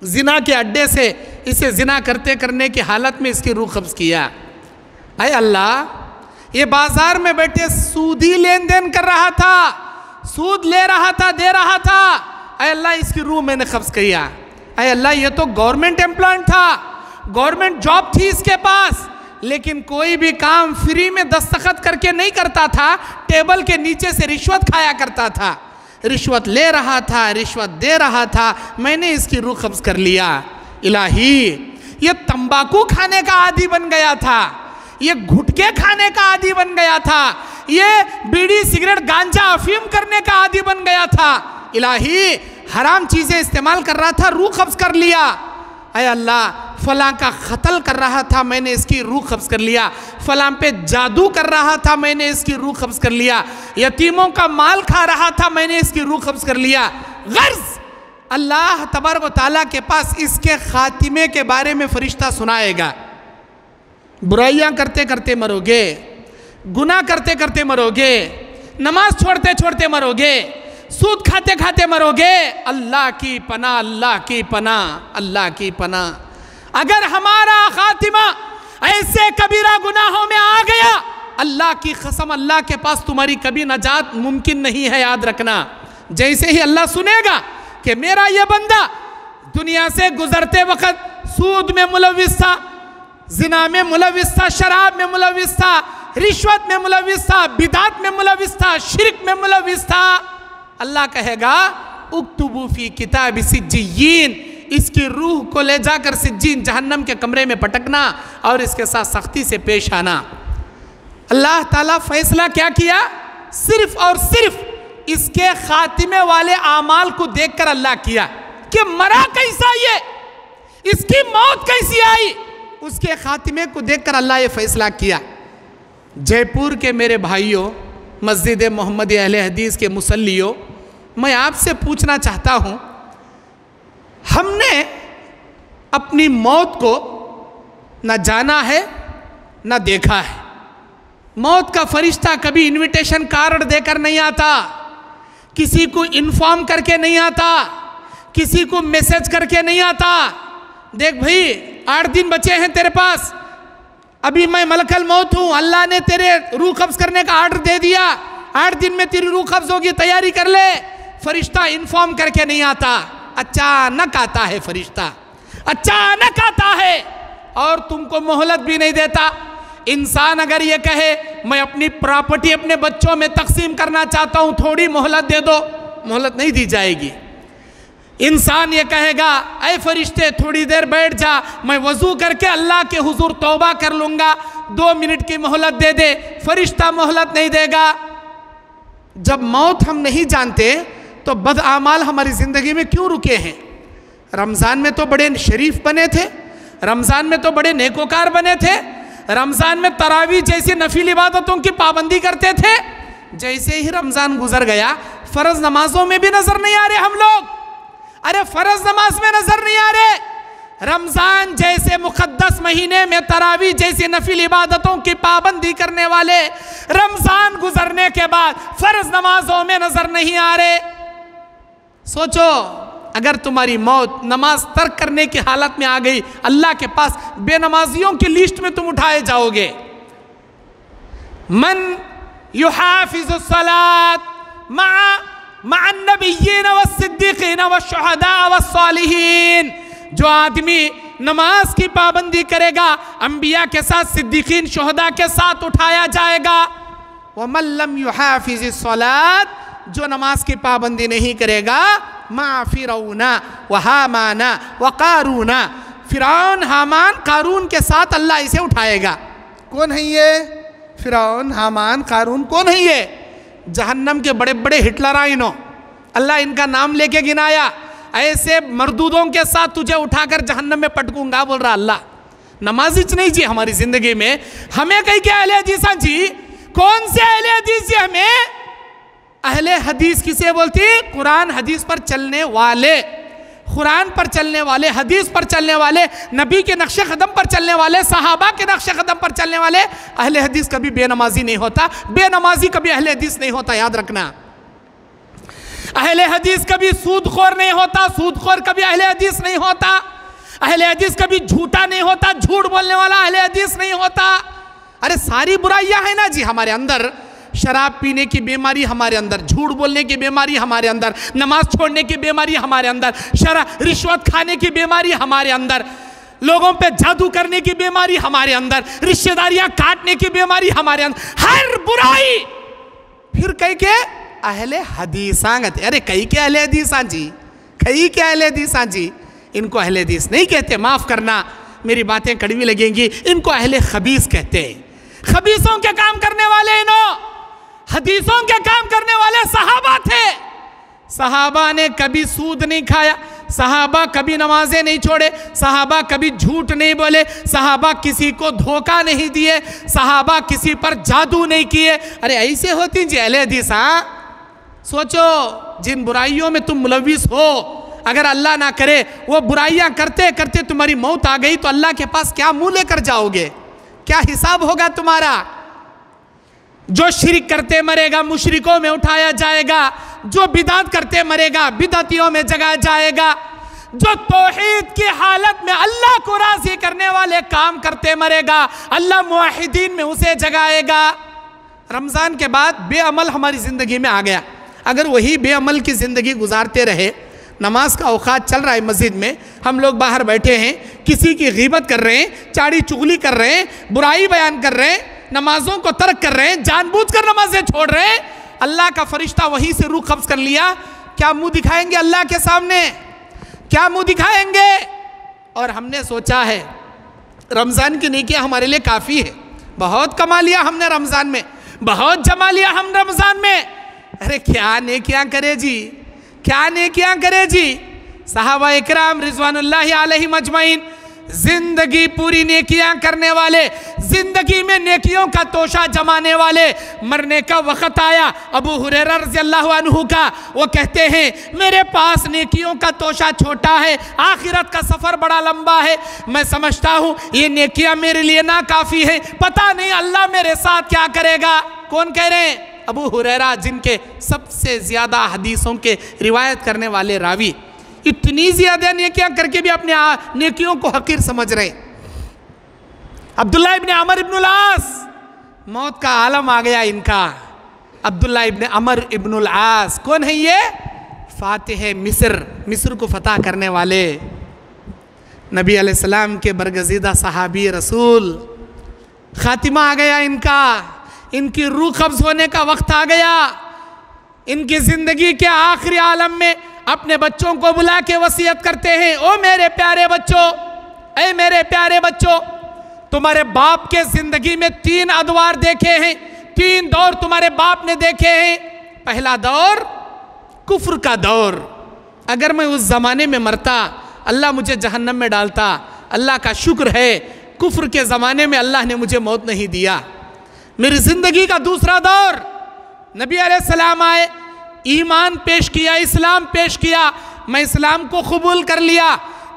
जिना के अड्डे से इसे जिना करते करने की हालत में इसकी रूह कब्ज़ किया। ऐ अल्लाह, ये बाजार में बैठे सूदी लेन देन कर रहा था, सूद ले रहा था, दे रहा था, ऐ अल्लाह इसकी रूह मैंने कब्ज़ किया। ऐ अल्लाह, ये तो गवर्नमेंट एम्प्लॉय था, गवर्नमेंट जॉब थी इसके पास, लेकिन कोई भी काम फ्री में दस्तखत करके नहीं करता था, टेबल के नीचे से रिश्वत खाया करता था, रिश्वत ले रहा था, रिश्वत दे रहा था। मैंने इसकी रूह कब्ज कर लिया। इलाही, ये तंबाकू खाने का आदी बन गया था, ये गुटखे खाने का आदी बन गया था, ये बीड़ी सिगरेट गांजा अफीम करने का आदी बन गया था। इलाही, हराम चीजें इस्तेमाल कर रहा था, रूह कब्ज कर लिया। अय अल्लाह, फलां का कत्ल कर रहा था, मैंने इसकी रूह कब्ज कर लिया। फलां पे जादू कर रहा था, मैंने इसकी रूह कब्ज कर लिया। यतीमों का माल खा रहा था, मैंने इसकी रूह कब्ज कर लिया। गर्ज अल्लाह तबारक व तआला के पास इसके खातिमे के बारे में फरिश्ता सुनाएगा। बुराइयां करते करते मरोगे, गुनाह करते करते मरोगे, नमाज छोड़ते छोड़ते मरोगे, सूद खाते खाते मरोगे। अल्लाह की पनाह, अल्लाह की पनाह, अल्लाह की पनाह। अगर हमारा खातिमा ऐसे कबीरा गुनाहों में आ गया, अल्लाह की कसम, अल्लाह के पास तुम्हारी कभी नजात मुमकिन नहीं है। याद रखना, जैसे ही अल्लाह सुनेगा कि मेरा ये बंदा दुनिया से गुजरते वक्त सूद में मुलविस था, जिना में मुलविस था, शराब में मुलविस था, रिश्वत में मुलविस था, बिदात में मुलविस था, शिरक में मुलविस था, अल्लाह कहेगा उक्तुबू फी किताब सिज्जीन, इसकी रूह को ले जाकर सिज्जीन जहन्नम के कमरे में पटकना और इसके साथ सख्ती से पेश आना। अल्लाह ताला फैसला क्या किया? सिर्फ और सिर्फ इसके खातिमे वाले आमाल को देखकर अल्लाह किया कि मरा कैसा ये, इसकी मौत कैसी आई, उसके खातिमे को देखकर अल्लाह ये फैसला किया। जयपुर के मेरे भाइयों, मस्जिद मोहम्मदी अहले हदीस के मुसल्लियों, मैं आपसे पूछना चाहता हूँ, हमने अपनी मौत को न जाना है न देखा है। मौत का फरिश्ता कभी इनविटेशन कार्ड देकर नहीं आता, किसी को इन्फॉर्म करके नहीं आता, किसी को मैसेज करके नहीं आता। देख भाई, 8 दिन बचे हैं तेरे पास, अभी मैं मलकल मौत हूँ, अल्लाह ने तेरे रूह कब्ज करने का आर्डर दे दिया, 8 दिन में तेरी रूह कब्ज होगी, तैयारी कर ले। फरिश्ता इन्फॉर्म करके नहीं आता, अचानक आता है फरिश्ता, अचानक आता है और तुमको मोहलत भी नहीं देता। इंसान अगर ये कहे मैं अपनी प्रॉपर्टी अपने बच्चों में तकसीम करना चाहता हूँ, थोड़ी मोहलत दे दो, मोहलत नहीं दी जाएगी। इंसान ये कहेगा ऐ फरिश्ते थोड़ी देर बैठ जा, मैं वजू करके अल्लाह के हुजूर तौबा कर लूँगा, 2 मिनट की मोहलत दे दे, फरिश्ता मोहलत नहीं देगा। जब मौत हम नहीं जानते तो बदआमाल हमारी ज़िंदगी में क्यों रुके हैं? रमज़ान में तो बड़े शरीफ बने थे, रमज़ान में तो बड़े नेकोकार बने थे, रमज़ान में तरावी जैसी नफिल इबादतों की पाबंदी करते थे। जैसे ही रमज़ान गुजर गया, फ़र्ज़ नमाजों में भी नज़र नहीं आ रहे हम लोग। अरे फ़र्ज़ नमाज में नज़र नहीं आ रहे। रमज़ान जैसे मुक़द्दस महीने में तरावी जैसी नफिल इबादतों की पाबंदी करने वाले रमज़ान गुजरने के बाद फ़र्ज़ नमाजों में नज़र नहीं आ रहे। सोचो, अगर तुम्हारी मौत नमाज तर्क करने की हालत में आ गई, अल्लाह के पास बेनमाजियों की लिस्ट में तुम उठाए जाओगे। मन युहाफिज़ुस सलात मअन नबिय्यीन वस्सिद्दीक़ीन वश्शुहदा वस्सालिहीन, जो आदमी नमाज की पाबंदी करेगा अंबिया के साथ, सिद्दीकीन, शुहदा के साथ उठाया जाएगा। वमन लम युहाफिज़िस सलात, जो नमाज की पाबंदी नहीं करेगा, मा फिरौना व हामाना व कारूना, फिरौन, हामान, कारून के साथ अल्लाह इसे उठाएगा। कौन है ये? फिरौन, हामान, कारून कौन है ये? जहन्नम के बड़े बड़े हिटलराइनों, अल्लाह इनका नाम लेके गिनाया। ऐसे मरदूदों के साथ तुझे उठाकर जहन्नम में पटकूंगा, बोल रहा अल्लाह। नमाजी नहीं जी हमारी जिंदगी में, हमें कहीं क्या अहले हदीस जी? कौन से अहले हदीस जी? हमें अहले हदीस किसे बोलती? कुरान हदीस पर चलने वाले, कुरान पर चलने वाले, हदीस पर चलने वाले, नबी के नक्शे कदम पर चलने वाले, सहाबा के नक्शे कदम पर चलने वाले। अहले हदीस कभी बेनमाजी नहीं होता, बेनमाजी कभी अहले हदीस नहीं होता, याद रखना। अहले हदीस कभी सूदखोर नहीं होता, सूदखोर कभी अहले हदीस नहीं होता। अहले हदीस कभी झूठा नहीं होता, झूठ बोलने वाला अहले हदीस नहीं होता। अरे सारी बुराइयां हैं ना जी हमारे अंदर, शराब पीने की बीमारी हमारे अंदर, झूठ बोलने की बीमारी हमारे अंदर, नमाज छोड़ने की बीमारी हमारे अंदर, रिश्वत खाने की बीमारी हमारे अंदर, लोगों पे जादू करने की बीमारी हमारे अंदर, रिश्तेदारियां काटने की बीमारी हमारे अंदर, हर बुराई। फिर कई के अहले हदीसां गते, अरे कई के अहले हदीसां जी, कई के अहले हदीसां जी, इनको अहले हदीस नहीं कहते, माफ करना मेरी बातें कड़वी लगेंगी, इनको अहले खबीस कहते हैं। खबीसों के काम करने वाले इन्हों, हदीसों के काम करने वाले सहाबा थे। सहाबा ने कभी सूद नहीं खाया, सहाबा कभी नमाजें नहीं छोड़े, सहाबा कभी झूठ नहीं बोले, सहाबा किसी को धोखा नहीं दिए, सहाबा किसी पर जादू नहीं किए। अरे ऐसे होती जी अहले हदीस। हाँ सोचो, जिन बुराइयों में तुम मुलविस हो, अगर अल्लाह ना करे वो बुराइयां करते करते तुम्हारी मौत आ गई तो अल्लाह के पास क्या मुंह लेकर जाओगे, क्या हिसाब होगा तुम्हारा। जो शिरक करते मरेगा मुशरिकों में उठाया जाएगा, जो बिदात करते मरेगा बिदातियों में जगाया जाएगा, जो तौहीद की हालत में अल्लाह को राज़ी करने वाले काम करते मरेगा अल्लाह मुआहिदीन में उसे जगाएगा। रमज़ान के बाद बेअमल हमारी ज़िंदगी में आ गया, अगर वही बेअमल की ज़िंदगी गुजारते रहे, नमाज का औकात चल रहा है मस्जिद में, हम लोग बाहर बैठे हैं, किसी की गीबत कर रहे हैं, चाड़ी चुगली कर रहे हैं, बुराई बयान कर रहे हैं, नमाजों को तर्क कर रहे हैं, जानबूझकर नमाजें छोड़ रहे हैं, अल्लाह का फरिश्ता वहीं से रूह कब्ज कर लिया, क्या मुंह दिखाएंगे अल्लाह के सामने, क्या मुंह दिखाएंगे। और हमने सोचा है रमज़ान की नेकियां हमारे लिए काफ़ी है, बहुत कमा लिया हमने रमज़ान में, बहुत जमा लिया हम रमज़ान में। अरे क्या नेकियां करे जी, क्या नेकियां करे जी। सहाबा इकराम रिज़वानुल्लाहि अलैहिम अजमईन जिंदगी पूरी नेकियां करने वाले, जिंदगी में नेकियों का तोशा जमाने वाले, मरने का वक्त आया अबू हुरैरा रज़ियल्लाहु अन्हु का, वो कहते हैं मेरे पास नेकियों का तोशा छोटा है, आखिरत का सफ़र बड़ा लंबा है, मैं समझता हूँ ये नेकियां मेरे लिए ना काफ़ी है, पता नहीं अल्लाह मेरे साथ क्या करेगा। कौन कह रहे हैं? अबू हुरैरा, जिनके सबसे ज़्यादा हदीसों के रिवायत करने वाले रावी, इतनी ज़्यादा नेकियां करके भी अपने नेकियों को हकीर समझ रहे। अब्दुल्ला इब्ने अमर इब्नुल आस, मौत का आलम आ गया इनका। अब्दुल्ला इब्ने अमर इब्नुल आस कौन है ये? फातिह मिस्र, मिस्र को फतह करने वाले नबी अलैहिस्सलाम के बरगज़ीदा सहाबी रसूल। खातिमा आ गया इनका, इनकी रूह कब्ज़ होने का वक्त आ गया। इनकी ज़िंदगी के आखिरी आलम में अपने बच्चों को बुला के वसीयत करते हैं, ओ मेरे प्यारे बच्चों, ऐ मेरे प्यारे बच्चों, तुम्हारे बाप के ज़िंदगी में 3 अदवार देखे हैं, 3 दौर तुम्हारे बाप ने देखे हैं। पहला दौर कुफ्र का दौर, अगर मैं उस ज़माने में मरता अल्लाह मुझे जहन्नम में डालता, अल्लाह का शुक्र है कुफ्र के ज़माने में अल्लाह ने मुझे मौत नहीं दिया। मेरी ज़िंदगी का दूसरा दौर, नबी अलैहिस्सलाम आए, ईमान पेश किया, इस्लाम पेश किया, मैं इस्लाम को कबूल कर लिया,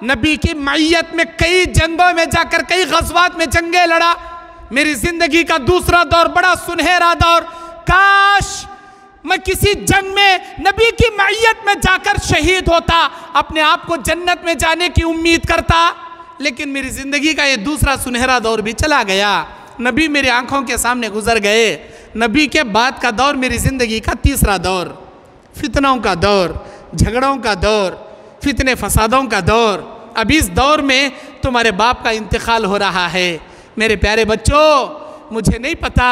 नबी की मैयत में कई जंगों में जाकर कई गज़वात में जंगें लड़ा। मेरी ज़िंदगी का दूसरा दौर बड़ा सुनहरा दौर, काश मैं किसी जंग में नबी की मैयत में जाकर शहीद होता, अपने आप को जन्नत में जाने की उम्मीद करता। लेकिन मेरी ज़िंदगी का ये दूसरा सुनहरा दौर भी चला गया, नबी मेरी आंखों के सामने गुजर गए। नबी के बाद का दौर मेरी ज़िंदगी का तीसरा दौर, फितनों का दौर, झगड़ों का दौर, फितने फसादों का दौर। अब इस दौर में तुम्हारे बाप का इंतकाल हो रहा है। मेरे प्यारे बच्चों, मुझे नहीं पता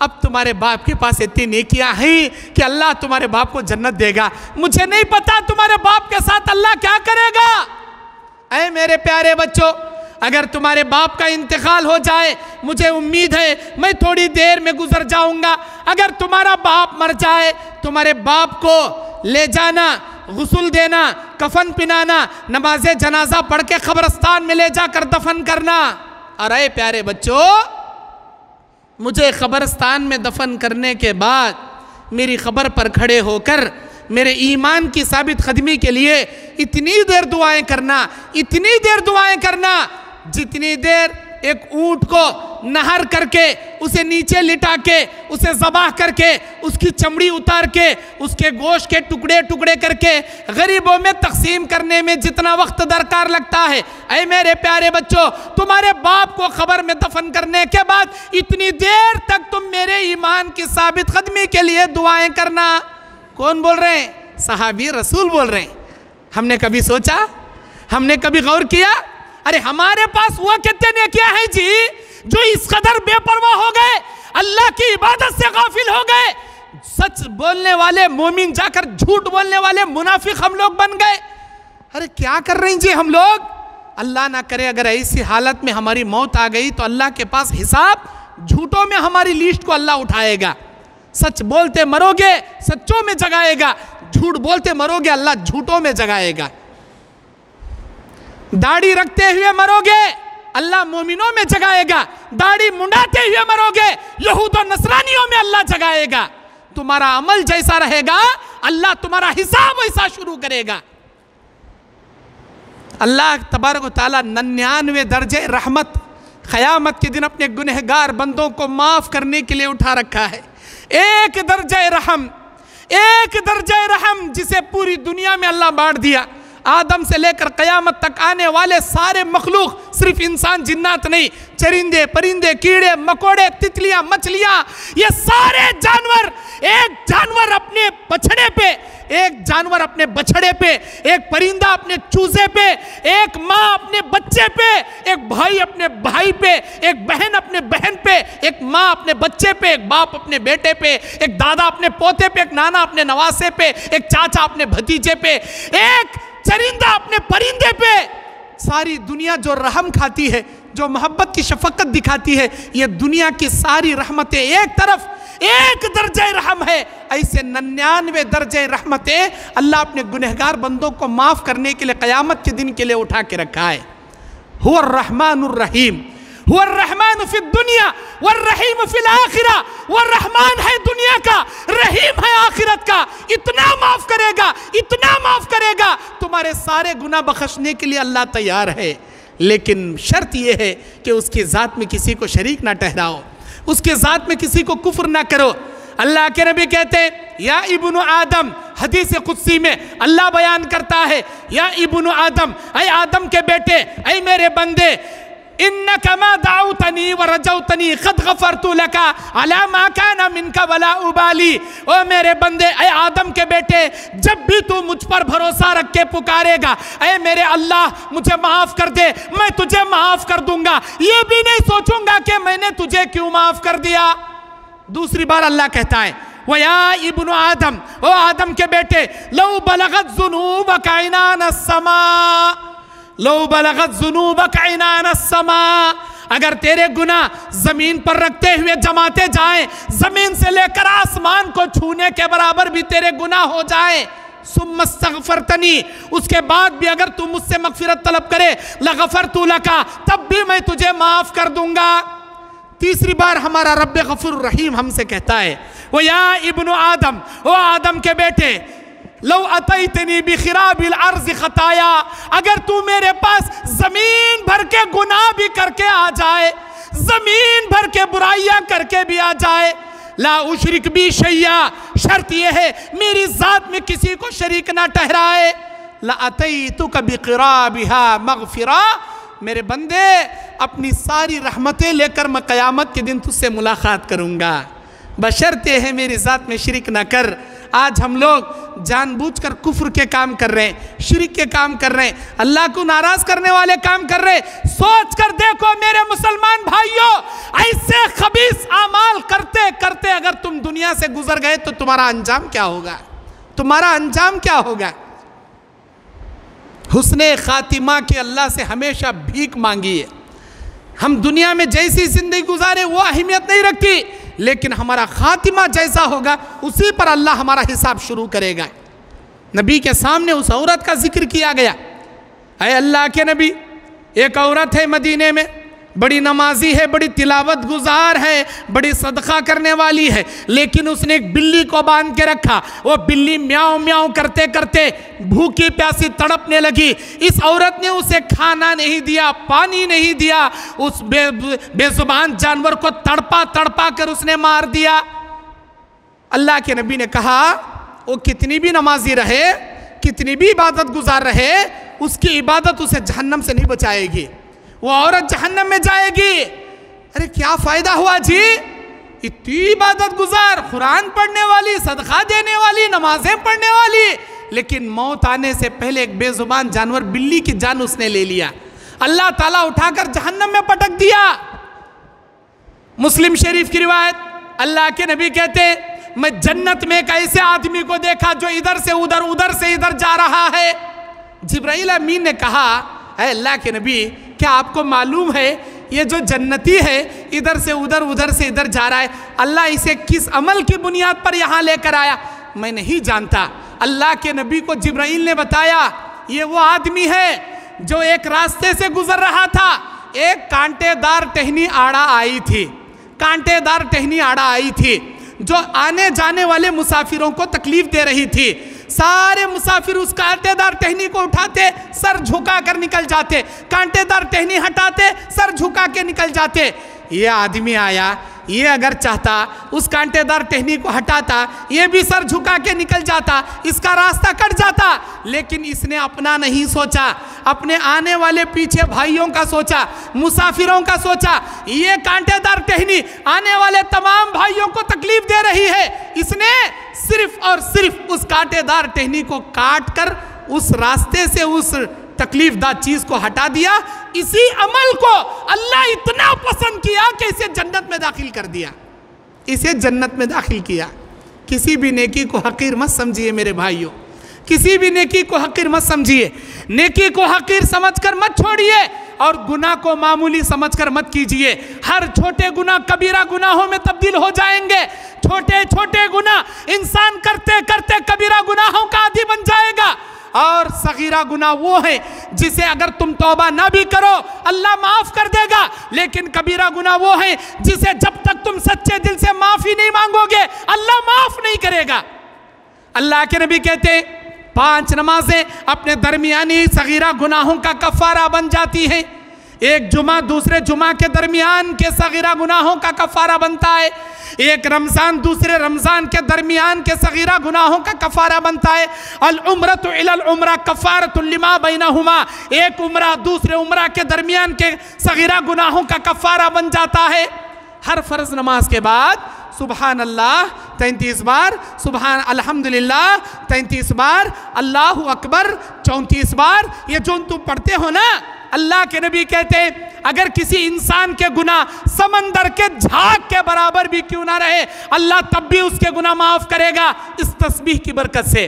अब तुम्हारे बाप के पास इतनी नेकियां हैं कि अल्लाह तुम्हारे बाप को जन्नत देगा, मुझे नहीं पता तुम्हारे बाप के साथ अल्लाह क्या करेगा। ऐ मेरे प्यारे बच्चों, अगर तुम्हारे बाप का इंतकाल हो जाए, मुझे उम्मीद है मैं थोड़ी देर में गुजर जाऊंगा, अगर तुम्हारा बाप मर जाए, तुम्हारे बाप को ले जाना, गुस्ल देना, कफन पिनाना, नमाज जनाजा पढ़ के कब्रिस्तान में ले जाकर दफन करना। अरे प्यारे बच्चों, मुझे कब्रिस्तान में दफन करने के बाद मेरी ख़बर पर खड़े होकर मेरे ईमान की साबित ख़दमी के लिए इतनी देर दुआएं करना, इतनी देर दुआएं करना, जितनी देर एक ऊँट को नहर करके उसे नीचे लिटा के उसे ज़बाह करके उसकी चमड़ी उतार के उसके गोश्त के टुकड़े टुकड़े करके गरीबों में तकसीम करने में जितना वक्त दरकार लगता है, ऐ मेरे प्यारे बच्चों, तुम्हारे बाप को खबर में दफन करने के बाद इतनी देर तक तुम मेरे ईमान की साबित क़दमी के लिए दुआएं करना। कौन बोल रहे हैं? सहाबी रसूल बोल रहे हैं। हमने कभी सोचा, हमने कभी गौर किया, अरे हमारे पास वो कितने नेकियां हैं जी, जो इस कदर बेपरवाह हो गए, अल्लाह की इबादत से गाफिल हो गए। सच बोलने वाले मोमिन जाकर झूठ बोलने वाले मुनाफिक हम लोग बन गए। अरे क्या कर रहे हैं जी हम लोग। अल्लाह ना करे अगर ऐसी हालत में हमारी मौत आ गई तो अल्लाह के पास हिसाब, झूठों में हमारी लिस्ट को अल्लाह उठाएगा। सच बोलते मरोगे, सच्चों में जगाएगा, झूठ बोलते मरोगे, अल्लाह झूठों में जगाएगा। दाढ़ी रखते हुए मरोगे, अल्लाह मोमिनों में जगाएगा। दाढ़ी मुंडाते हुए मरोगे, यहूद और नसरानियों में अल्लाह जगाएगा। तुम्हारा अमल जैसा रहेगा, अल्लाह तुम्हारा हिसाब वैसा शुरू करेगा। अल्लाह तबारक व तआला 99 दर्जे रहमत क़यामत के दिन अपने गुनहगार बंदों को माफ़ करने के लिए उठा रखा है। एक दर्जा रहम, एक दर्जा रहम जिसे पूरी दुनिया में अल्लाह बांट दिया। आदम से लेकर क़यामत तक आने वाले सारे मखलूक, सिर्फ इंसान जिन्नात नहीं, चरिंदे परिंदे कीड़े मकोड़े तितलियां मछलियां, ये सारे जानवर, एक जानवर अपने बछड़े पे, एक जानवर अपने बछड़े पे, एक परिंदा अपने चूजे पे, एक माँ अपने बच्चे पे, एक भाई अपने भाई पे, एक बहन अपने बहन पे, एक माँ अपने बच्चे पे, एक बाप अपने बेटे पे, एक दादा अपने पोते पे, एक नाना अपने नवासे पे, एक चाचा अपने भतीजे पे, एक चरिंदा अपने परिंदे पे। सारी दुनिया जो रहम खाती है, जो मोहब्बत की शफकत दिखाती है, ये दुनिया की सारी रहमतें एक तरफ, एक दर्जे रहम है। ऐसे 99 दर्जे रहमतें अल्लाह अपने गुनहगार बंदों को माफ़ करने के लिए क़यामत के दिन के लिए उठा के रखा है। हुवा रहमानुर रहीम, हुवा रहमान फिद दुनिया व रहीम फिल आखिरा। वह रहमान है दुनिया का, रहीम है आखिरत का। इतना माफ़ करेगा, इतना माफ़ करेगा, तुम्हारे सारे गुनाह बख्शने के लिए अल्लाह तैयार है। लेकिन शर्त यह है कि उसकी ज़ात में किसी को शरीक ना ठहराओ, उसके ज़ात में किसी को कुफ्र ना करो। अल्लाह के नबी कहते हैं, या इब्नु आदम, हदीस कुदसी में अल्लाह बयान करता है, या इब्नु आदम, ऐ आदम के बेटे, ऐ मेरे बंदे, इन्नका मा दाऊतनी व रजौतनी क़द गफ़रतु लका अला मा काना मिनका वला उबाली। ओ मेरे बंदे, ऐ आदम के बेटे, जब भी तू मुझ पर भरोसा रख के पुकारेगा, ऐ मेरे अल्लाह मुझे माफ़ कर दे, मैं तुझे माफ़ कर दूंगा, ये भी नहीं सोचूंगा कि मैंने तुझे क्यों माफ़ कर दिया। दूसरी बार अल्लाह कहता है, वया इब्नु आदम, ओ आदम के बेटे, लौ बलगत ज़ुनूबका इनान अस्समा, लौ बलगत ज़ुनूबका इनान अस्समा। अगर तेरे गुनाह जमीन पर रखते हुए जमाते जाएं, जमीन से लेकर आसमान को छूने के बराबर भी तेरे गुनाह हो जाए, सुम्मस्तगफरतनी, उसके बाद भी अगर तू मुझसे मगफिरत तलब करे, लगफरतु लका, तब भी मैं तुझे माफ कर दूंगा। तीसरी बार हमारा रब्ब गफूर रहीम हमसे कहता है, वो या इब्नु आदम, ओ आदम के बेटे, लौ अतैतनी बिखिराबिल अर्ज़ खताया, अगर तू मेरे पास जमीन भर के गुनाह भी करके आ जाए, जमीन भर के बुराइयां करके भी आ जाए, ला उशरिक बी शैया, शर्त यह है मेरी जात में किसी को शरीक ना ठहराए, ला अतैतुका बिक़िराबिहा मग़फ़िरा, मेरे बंदे अपनी सारी रहमतें लेकर मैं क़यामत के दिन तुझसे मुलाकात करूँगा, बशर्ते है मेरी ज़ात में शिरक ना कर। आज हम लोग जानबूझकर कुफ्र के काम कर रहे हैं, शिरक के काम कर रहे हैं, अल्लाह को नाराज़ करने वाले काम कर रहे हैं। सोच कर देखो मेरे मुसलमान भाइयों, ऐसे खबीस आमाल करते करते अगर तुम दुनिया से गुजर गए तो तुम्हारा अंजाम क्या होगा, तुम्हारा अंजाम क्या होगा। हुस्ने खातिमा के अल्लाह से हमेशा भीख मांगिए। हम दुनिया में जैसी ज़िंदगी गुजारे वो अहमियत नहीं रखती, लेकिन हमारा खातिमा जैसा होगा उसी पर अल्लाह हमारा हिसाब शुरू करेगा। नबी के सामने उस औरत का जिक्र किया गया, अरे अल्लाह के नबी, एक औरत है मदीने में, बड़ी नमाजी है, बड़ी तिलावत गुजार है, बड़ी सदका करने वाली है, लेकिन उसने एक बिल्ली को बांध के रखा। वो बिल्ली म्याऊं म्याऊं करते करते भूखी प्यासी तड़पने लगी। इस औरत ने उसे खाना नहीं दिया, पानी नहीं दिया, उस बेजुबान जानवर को तड़पा तड़पा कर उसने मार दिया। अल्लाह के नबी ने कहा, वो कितनी भी नमाजी रहे, कितनी भी इबादत गुजार रहे, उसकी इबादत उसे जहन्नम से नहीं बचाएगी, वो औरत जहन्नम में जाएगी। अरे क्या फ़ायदा हुआ जी, इतनी इबादत गुजार, कुरान पढ़ने वाली, सदका देने वाली, नमाजें पढ़ने वाली, लेकिन मौत आने से पहले एक बेजुबान जानवर बिल्ली की जान उसने ले लिया। अल्लाह ताला उठाकर जहन्नम में पटक दिया। मुस्लिम शरीफ की रिवायत, अल्लाह के नबी कहते, मैं जन्नत में एक ऐसे आदमी को देखा जो इधर से उधर, उधर से इधर जा रहा है। जिब्राइल अमीन ने कहा, है अल्लाह के नबी, क्या आपको मालूम है ये जो जन्नती है इधर से उधर, उधर से इधर जा रहा है, अल्लाह इसे किस अमल की बुनियाद पर यहाँ लेकर आया? मैं नहीं जानता। अल्लाह के नबी को जिब्राइल ने बताया, ये वो आदमी है जो एक रास्ते से गुजर रहा था, एक कांटेदार टहनी आड़ा आई थी, कांटेदार टहनी आड़ा आई थी जो आने जाने वाले मुसाफिरों को तकलीफ दे रही थी। सारे मुसाफिर उस कांटेदार टहनी को उठाते, सर झुका कर निकल जाते, कांटेदार टहनी हटाते, सर झुका के निकल जाते। ये आदमी आया, ये अगर चाहता उस कांटेदार टहनी को हटाता, ये भी सर झुका के निकल जाता, इसका रास्ता कट जाता। लेकिन इसने अपना नहीं सोचा, अपने आने वाले पीछे भाइयों का सोचा, मुसाफिरों का सोचा। ये कांटेदार टहनी आने वाले तमाम भाइयों को तकलीफ दे रही है, इसने सिर्फ और सिर्फ उस कांटेदार टहनी को काट कर उस रास्ते से उस तकलीफदा चीज को हटा दिया। इसी अमल को अल्लाह इतना पसंद किया कि इसे जन्नत में दाखिल कर दिया, इसे जन्नत में दाखिल किया। किसी भी नेकी को हकीर मत समझिए मेरे भाइयों, किसी भी नेकी को हकीर मत समझिए। नेकी को हकीर समझकर मत छोड़िए और गुनाह को मामूली समझकर मत कीजिए। हर छोटे गुनाह कबीरा गुनाहों में तब्दील हो जाएंगे। छोटे छोटे गुनाह इंसान करते करते कबीरा गुनाहों का आदी बन जाएगा। और सगीरा गुनाह वो है जिसे अगर तुम तौबा ना भी करो अल्लाह माफ कर देगा, लेकिन कबीरा गुनाह वो है जिसे जब तक तुम सच्चे दिल से माफी नहीं मांगोगे अल्लाह माफ नहीं करेगा। अल्लाह के नबी कहते 5 नमाजें अपने दरमियानी सगीरा गुनाहों का कफारा बन जाती हैं। एक जुमा दूसरे जुमा के दरमियान के सगीरा गुनाहों का कफारा बनता है। एक रमज़ान दूसरे रमज़ान के दरमियान के सगीरा गुनाहों का कफारा बनता है। अल उम्रतु इलल उम्रा कफ़ारतुल लिमा बैनहुमा, एक उम्रा दूसरे उम्रा के दरमियान के सगीरा गुनाहों का कफारा बन जाता है। हर फर्ज नमाज के बाद सुबहान अल्लाह 33 बार, सुबहान अल्हम्दुलिल्लाह 33 बार, अल्लाहु अकबर 34 बार, ये जो तुम पढ़ते हो ना, अल्लाह के नबी कहते हैं अगर किसी इंसान के गुनाह समंदर के झाग के बराबर भी क्यों ना रहे अल्लाह तब भी उसके गुनाह माफ करेगा, इस तस्बीह की बरकत से,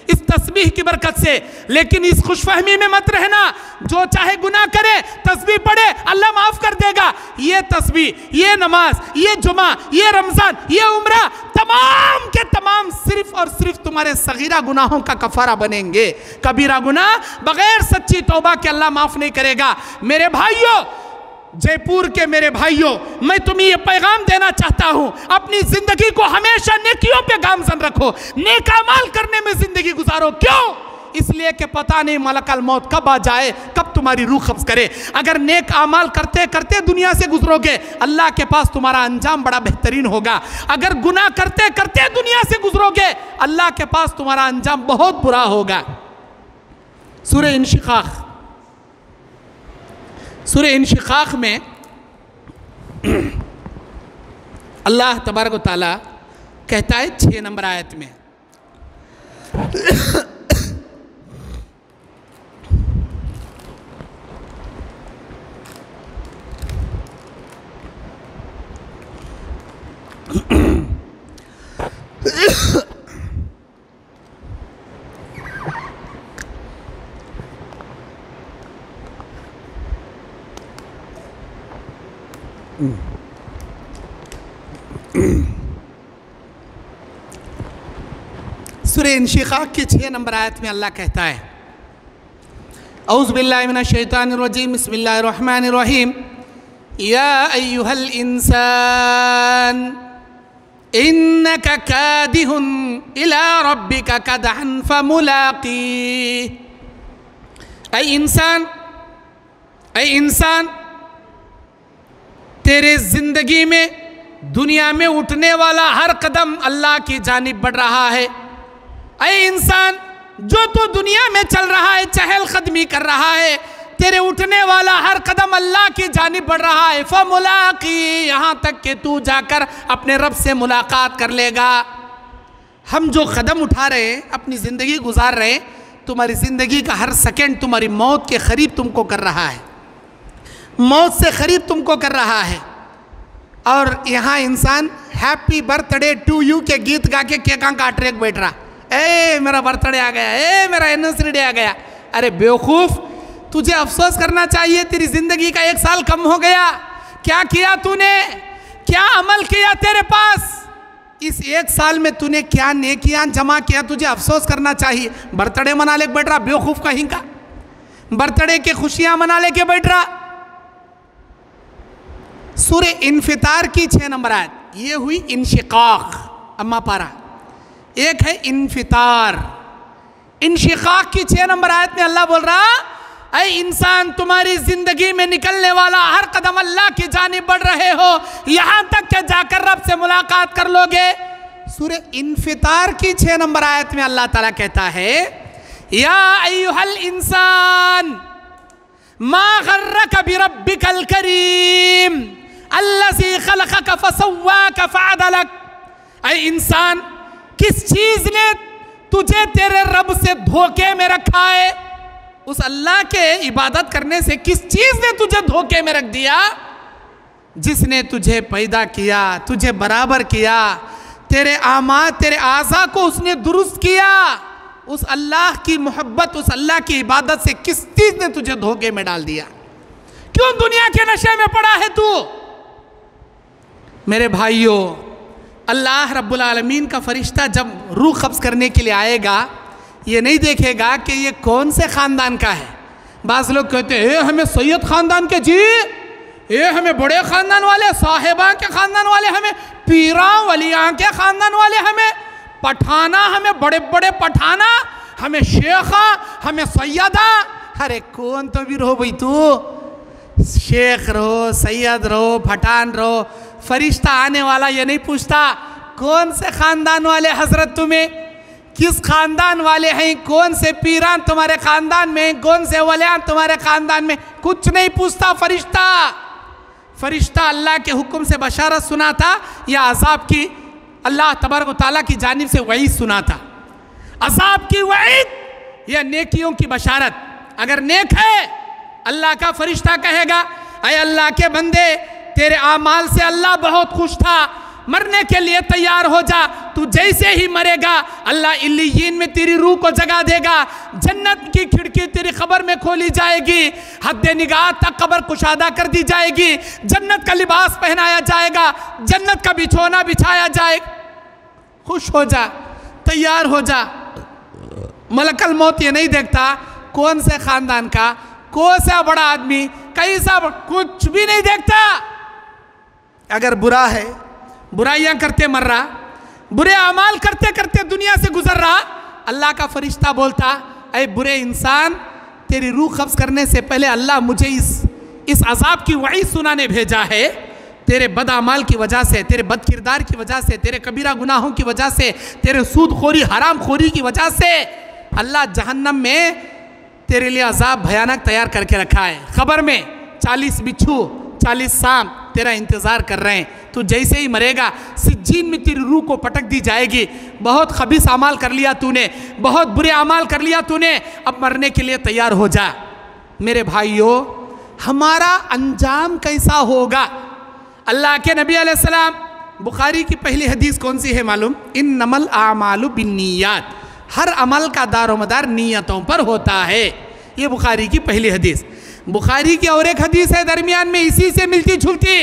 इस तस्बीह की बरकत से। लेकिन इस खुशफहमी में मत रहना, जो चाहे गुनाह करे तस्बीह पढ़े अल्लाह माफ कर देगा। ये तस्बीह, ये नमाज, ये जुमा, ये रमजान, ये उम्रा, तमाम के तमाम सिर्फ और सिर्फ तुम्हारे सगीरा गुनाहों का कफारा बनेंगे। कबीरा गुनाह बगैर सच्ची तौबा के अल्लाह माफ नहीं करेगा। मेरे भाइयों, जयपुर के मेरे भाइयों, मैं तुम्हें ये पैगाम देना चाहता हूं, अपनी जिंदगी को हमेशा नेकियों पे गामजन रखो, नेक अमाल करने में जिंदगी गुजारो। क्यों? इसलिए कि पता नहीं मलकल मौत कब आ जाए, कब तुम्हारी रूह कब्ज करे। अगर नेक अमाल करते करते दुनिया से गुजरोगे अल्लाह के पास तुम्हारा अंजाम बड़ा बेहतरीन होगा। अगर गुनाह करते करते दुनिया से गुजरोगे अल्लाह के पास तुम्हारा अंजाम बहुत बुरा होगा। सूरह इंशिकाक, सूरह इंशिकाक में अल्लाह तबारक व तआला कहता है 6 नंबर आयत में, सूरह इंशिकाक की 6 नंबर आयत में अल्लाह कहता है, औज़ु बिल्लाहि मिनश शैतानिर रजीम, बिस्मिल्लाहिर रहमानिर रहीम, या अय्युहल इंसान इन्नका कादिहुन इला रब्बिका कदहन फमुलाकी। ऐ इंसान, तेरे जिंदगी में दुनिया में उठने वाला हर कदम अल्लाह की जानिब बढ़ रहा है। ऐ इंसान, जो तू दुनिया में चल रहा है, चहल कदमी कर रहा है, तेरे उठने वाला हर कदम अल्लाह की जानिब बढ़ रहा है। फमुलाकी, यहाँ तक कि तू जाकर अपने रब से मुलाकात कर लेगा। हम जो कदम उठा रहे हैं, अपनी ज़िंदगी गुजार रहे हैं, तुम्हारी ज़िंदगी का हर सेकंड तुम्हारी मौत के करीब तुमको कर रहा है। मौत से करीब तुमको कर रहा है। और यहाँ इंसान हैप्पी बर्थडे टू यू के गीत गा के केक काट रहे बैठ रहा, ए मेरा बर्थडे आ गया, ए मेरा एनिवर्सरी डे आ गया। अरे बेवकूफ़, तुझे अफसोस करना चाहिए, तेरी ज़िंदगी का 1 साल कम हो गया। क्या किया तूने, क्या अमल किया तेरे पास? इस 1 साल में तूने क्या नेकियां जमा किया, तुझे अफसोस करना चाहिए। बर्थडे मना ले बैठ रहा बेवकूफ़ कहीं का, बर्थडे के खुशियां मना लेके बैठ रहा। सूरे इन्फितार की 6 नंबर आयत, ये हुई इंशिकाक अम्मा पारा, एक है इन्फितार। इंशिकाक की 6 नंबर आयत में अल्लाह बोल रहा, ऐ इंसान तुम्हारी जिंदगी में निकलने वाला हर कदम अल्लाह की जानिब बढ़ रहे हो, यहां तक कि जाकर रब से मुलाकात कर लोगे। सूरे इन्फितार की 6 नंबर आयत में अल्लाह ताला कहता है, या अय्युहल इंसान मा गर्रक बिरब्बिकल करीम अल्लज़ी खलक़क फसव्वाक फअदलक। ऐ इंसान, किस चीज ने तुझे तेरे रब से धोखे में रखा है? उस अल्लाह के इबादत करने से किस चीज ने तुझे धोखे में रख दिया? जिसने तुझे पैदा किया, तुझे बराबर किया, तेरे आमाद तेरे आज़ा को उसने दुरुस्त किया। उस अल्लाह की मोहब्बत, उस अल्लाह की इबादत से किस चीज ने तुझे धोखे में डाल दिया? क्यों दुनिया के नशे में पड़ा है तू? मेरे भाइयों, अल्लाह रब्बुल आलमीन का फरिश्ता जब रूह कब्ज़ करने के लिए आएगा, ये नहीं देखेगा कि ये कौन से ख़ानदान का है। बाज़ लोग कहते हैं हमें सैयद ख़ानदान के जी, ये हमें बड़े ख़ानदान वाले, साहिबा के ख़ानदान वाले, हमें पीरा वलियाँ के ख़ानदान वाले, हमें पठाना, हमें बड़े बड़े पठाना, हमें शेखा, हमें सैयदा। अरे कौन तो भी रहो भाई, तू शेख रहो, सैयद रहो, पठान रहो, फरिश्ता आने वाला ये नहीं पूछता कौन से ख़ानदान वाले हज़रत, तुम्हें किस ख़ानदान वाले हैं, कौन से पीरान तुम्हारे ख़ानदान में, कौन से वलियान तुम्हारे ख़ानदान में, कुछ नहीं पूछता फरिश्ता। फरिश्ता अल्लाह के हुक्म से बशारत सुनाता या अज़ाब की, अल्लाह तबारक व तआला की जानिब से वईद सुनाता। अज़ाब की वईद या नेकियों की बशारत। अगर नेक है, अल्लाह का फरिश्ता कहेगा, अय अल्लाह के बंदे, तेरे आमाल से अल्लाह बहुत खुश था, मरने के लिए तैयार हो जा। तू जैसे ही मरेगा, अल्लाह इल्लियीन में तेरी रूह को जगा देगा, जन्नत की खिड़की तेरी कब्र में खोली जाएगी, हद्दे निगाह तक कब्र कुशादा कर दी जाएगी, जन्नत का लिबास पहनाया जाएगा, जन्नत का बिछौना बिछाया जाएगा। खुश हो जा, तैयार हो जा। मलकल मौत ये नहीं देखता कौन से ख़ानदान का, कौन सा बड़ा आदमी, कैसा, कुछ भी नहीं देखता। अगर बुरा है, बुराइयां करते मर रहा, बुरे अमाल करते करते दुनिया से गुजर रहा, अल्लाह का फरिश्ता बोलता, ऐ बुरे इंसान, तेरी रूह कब्ज़ करने से पहले अल्लाह मुझे इस अज़ाब की वईद सुनाने भेजा है। तेरे बद अमाल की वजह से, तेरे बद किरदार की वजह से, तेरे कबीरा गुनाहों की वजह से, तेरे सूद खोरी हराम खोरी की वजह से अल्लाह जहन्नम में तेरे लिए अज़ाब भयानक तैयार करके रखा है। खबर में 40 बिच्छू, 40 सांप तेरा इंतज़ार कर रहे हैं। तू जैसे ही मरेगा, सिज्जीन में तेरी रूह को पटक दी जाएगी। बहुत खबीस अमाल कर लिया तूने, बहुत बुरे अमाल कर लिया तूने, अब मरने के लिए तैयार हो जा। मेरे भाइयों, हमारा अंजाम कैसा होगा? अल्लाह के नबी अलैहिस्सलाम, बुखारी की पहली हदीस कौन सी है मालूम? इन्नमल आमालु बिन्नियात, हर अमल का दारोमदार नीयतों पर होता है। ये बुखारी की पहली हदीस। बुखारी की और एक हदीस है दरमियान में इसी से मिलती जुलती।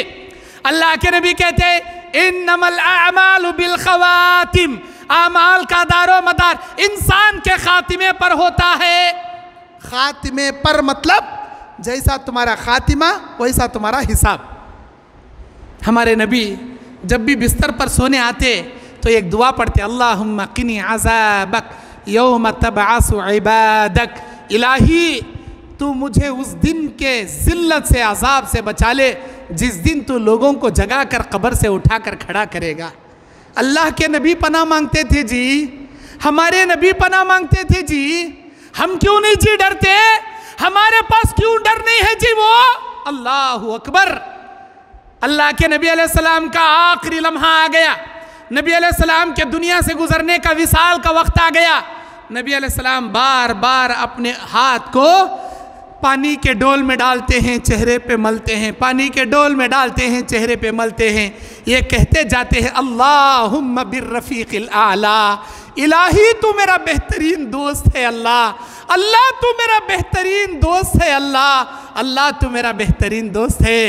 अल्लाह के नबी कहते हैं इन्नमल आमालु बिल खवातिम, आमाल का दारोमदार इंसान के खातिमे पर होता है। खातिमे पर मतलब जैसा तुम्हारा खातिमा वैसा तुम्हारा हिसाब। हमारे नबी जब भी बिस्तर पर सोने आते तो एक दुआ पढ़ते, अल्लाहुम्मा क़िनी अज़ाबक यौम तबअसु इबादक। इलाही, तू मुझे उस दिन के ज़िल्लत से, अज़ाब से बचा ले जिस दिन तू लोगों को जगा कर कब्र से उठा कर खड़ा करेगा। अल्लाह के नबी पनाह मांगते थे जी, हमारे नबी पनाह मांगते थे जी। हम क्यों नहीं जी डरते? हमारे पास क्यों डर नहीं है जी? वो अल्लाहु अकबर। अल्लाह के नबी अलैहिस्सलाम का आखिरी लम्हा आ गया, नबी अलैहिस्सलाम के दुनिया से गुजरने का विसाल का वक्त आ गया। नबी अलैहिस्सलाम बार बार अपने हाथ को पानी के डोल में डालते हैं, चेहरे पे मलते हैं, पानी के डोल में डालते हैं, चेहरे पे मलते हैं। ये कहते जाते हैं अल्लाहुम्मा बिर्रफ़ीक़िल आला, इलाही तू मेरा बेहतरीन दोस्त है अल्लाह, अल्लाह तू मेरा बेहतरीन दोस्त है अल्लाह, अल्लाह तू मेरा बेहतरीन दोस्त है।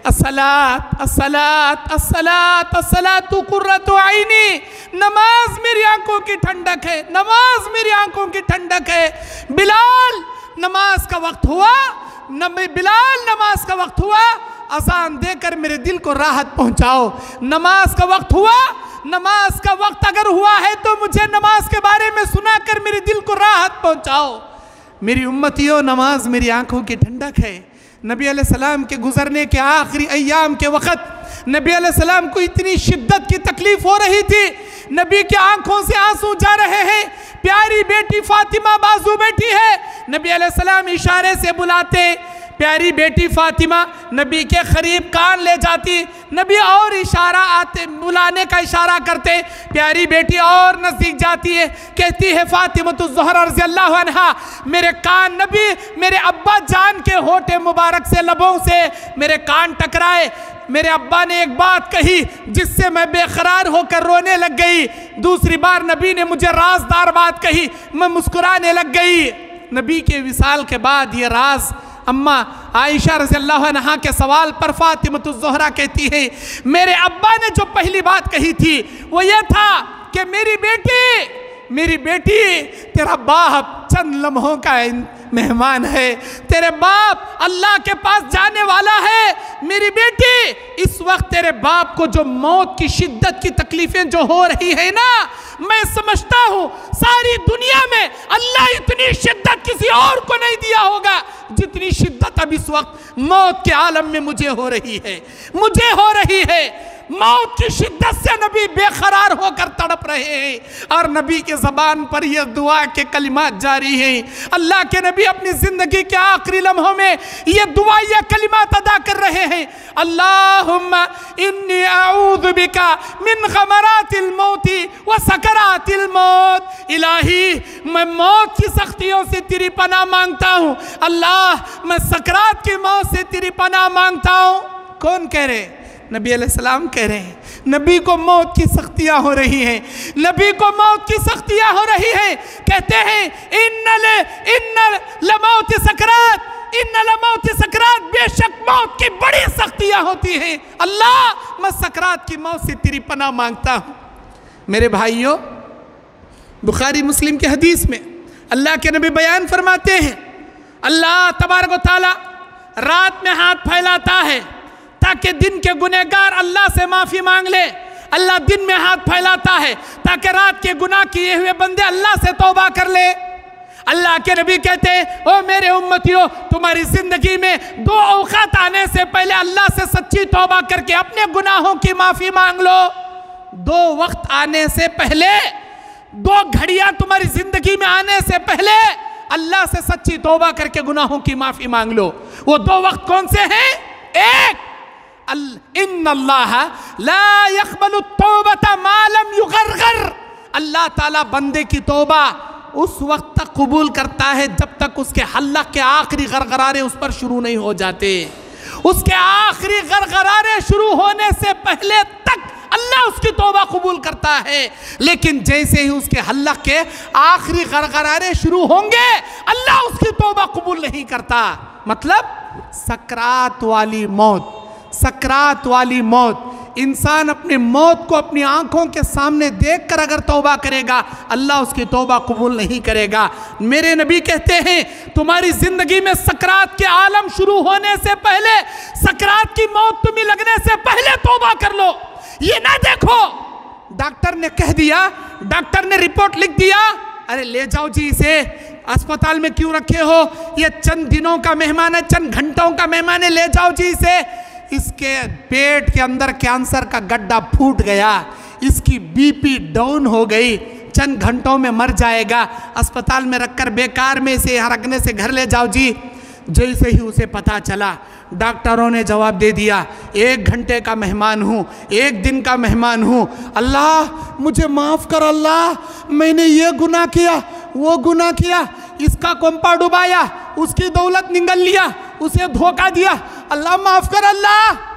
अस्सलात अस्सलात अस्सलात अस्सलात कुर्रतु आइनी, नमाज मेरी आंखों की ठंडक है, नमाज मेरी आंखों की ठंडक है। बिलाल नमाज का वक्त हुआ, बिलाल नमाज का वक्त हुआ, अजान देकर मेरे दिल को राहत पहुंचाओ। नमाज का वक्त हुआ, नमाज का वक्त अगर हुआ है तो मुझे नमाज के बारे में सुनाकर मेरे दिल को राहत पहुंचाओ। मेरी उम्मतियों, नमाज मेरी आंखों की ठंडक है। नबी अलैहिस्सलाम के गुजरने के आखिरी अय्याम के वक़्त नबी अलैहिस्सलाम को इतनी शिद्दत की तकलीफ हो रही थी, नबी की आंखों से आंसू जा रहे हैं। प्यारी बेटी फातिमा बाजू बैठी है, नबी अलैहिस्सलाम इशारे से बुलाते, प्यारी बेटी फातिमा नबी के करीब कान ले जाती, नबी और इशारा आते, बुलाने का इशारा करते, प्यारी बेटी और नज़दीक जाती है, कहती है फातिमा ज़हरा रज़ियल्लाहु अन्हा, मेरे कान, नबी मेरे अब्बा जान के होठे मुबारक से, लबों से मेरे कान टकराए। मेरे अब्बा ने एक बात कही जिससे मैं बेकरार होकर रोने लग गई। दूसरी बार नबी ने मुझे राजदार बात कही, मैं मुस्कुराने लग गई। नबी के विसाल के बाद ये राज अम्मा आयशा रज़ियल्लाहु अन्हा के सवाल पर फातिमा ज़हरा कहती है, मेरे अब्बा ने जो पहली बात कही थी वो ये था कि मेरी बेटी तेरा बाप चंद लम्हों का मेहमान है, तेरे बाप अल्लाह के पास जाने वाला है। मेरी बेटी, इस वक्त तेरे बाप को जो मौत की शिद्दत की तकलीफें जो हो रही है ना, मैं समझता हूँ सारी दुनिया में अल्लाह इतनी शिद्दत किसी और को नहीं दिया होगा जितनी शिद्दत अब इस वक्त मौत के आलम में मुझे हो रही है। मौत की शिद्दत से नबी बेकरार होकर तड़प रहे हैं और नबी के ज़बान पर यह दुआ के कलिमात जारी हैं। अल्लाह के नबी अपनी ज़िंदगी के आखिरी लम्हों में ये दुआ, ये कलिमात अदा कर रहे हैं। अल्लाहुम्मा इन्नी अऊज़ु बिका मिन ग़मरातिल मौती व सकरातिल मौत, इलाही मैं मौत की सख्तियों से तेरी पनाह मांगता हूँ। अल्लाह मैं सकरात की मौत से तेरी पनाह मांगता हूँ। कौन कह रहे? नबी अलैहिस्सलाम कह रहे हैं। नबी को मौत की सख्तियाँ हो रही हैं, नबी को मौत की सख्तियाँ हो रही हैं। कहते हैं इन्नल लमौत सकरात, इन्नल लमौत सकरात, बेशक मौत की बड़ी सख्तियाँ होती हैं। अल्लाह मैं सकरात की मौत से तेरी पनाह मांगता हूँ। मेरे भाइयों, बुखारी मुस्लिम के हदीस में अल्लाह के नबी बयान फरमाते हैं, अल्लाह तबारक व तआला रात में हाथ फैलाता है ताकि दिन के गुनहगार अल्लाह से माफ़ी मांग ले। अल्लाह दिन में हाथ फैलाता है ताकि रात के गुनाह किए हुए बंदे अल्लाह से तौबा कर ले। अल्लाह के नबी कहते हैं, ओ मेरे उम्मतियों, तुम्हारी ज़िंदगी में दो औकात आने से पहले अल्लाह से सच्ची तौबा करके अपने गुनाहों की माफ़ी मांग लो। दो वक्त आने से पहले, दो घड़ियाँ तुम्हारी ज़िंदगी में आने से पहले अल्लाह से सच्ची तौबा करके गुनाहों की माफ़ी मांग लो। वो दो वक्त कौन से हैं? एक, इन्नल्लाह ला यक़बलु तौबता मा लम युग़रग़र, अल्लाह ताला बंदे की तौबा उस वक्त तक कबूल करता है जब तक उसके हल्क के आखिरी गरगरारे उस पर शुरू नहीं हो जाते। उसके आखिरी गरगरारे शुरू होने से पहले तक अल्लाह उसकी तौबा कबूल करता है, लेकिन जैसे ही उसके हल्क के आखिरी गरगरारे शुरू होंगे अल्लाह उसकी तौबा कबूल नहीं करता। मतलब सकरात वाली मौत, सकरात वाली मौत, इंसान अपने मौत को अपनी आंखों के सामने देखकर अगर तौबा करेगा अल्लाह उसकी तौबा कबूल नहीं करेगा। मेरे नबी कहते हैं, तुम्हारी ज़िंदगी में सकरात के आलम शुरू होने से पहले, सकरात की मौत तुम्हें लगने से पहले तौबा कर लो। ये ना देखो डॉक्टर ने कह दिया, डॉक्टर ने रिपोर्ट लिख दिया, अरे ले जाओ जी इसे, अस्पताल में क्यों रखे हो, ये चंद दिनों का मेहमान है, चंद घंटों का मेहमान है, ले जाओ जी इसे। इसके पेट के अंदर कैंसर का गड्ढा फूट गया, इसकी बीपी डाउन हो गई, चंद घंटों में मर जाएगा, अस्पताल में रखकर बेकार में इसे यहाँ रखने से घर ले जाओ जी। जैसे ही उसे पता चला, डॉक्टरों ने जवाब दे दिया, 1 घंटे का मेहमान हूँ, 1 दिन का मेहमान हूँ, अल्लाह मुझे माफ़ कर, अल्लाह मैंने ये गुनाह किया, वो गुनाह किया, इसका कोंपा डुबाया, उसकी दौलत निगल लिया, उसे धोखा दिया, अल्लाह माफ कर। अल्लाह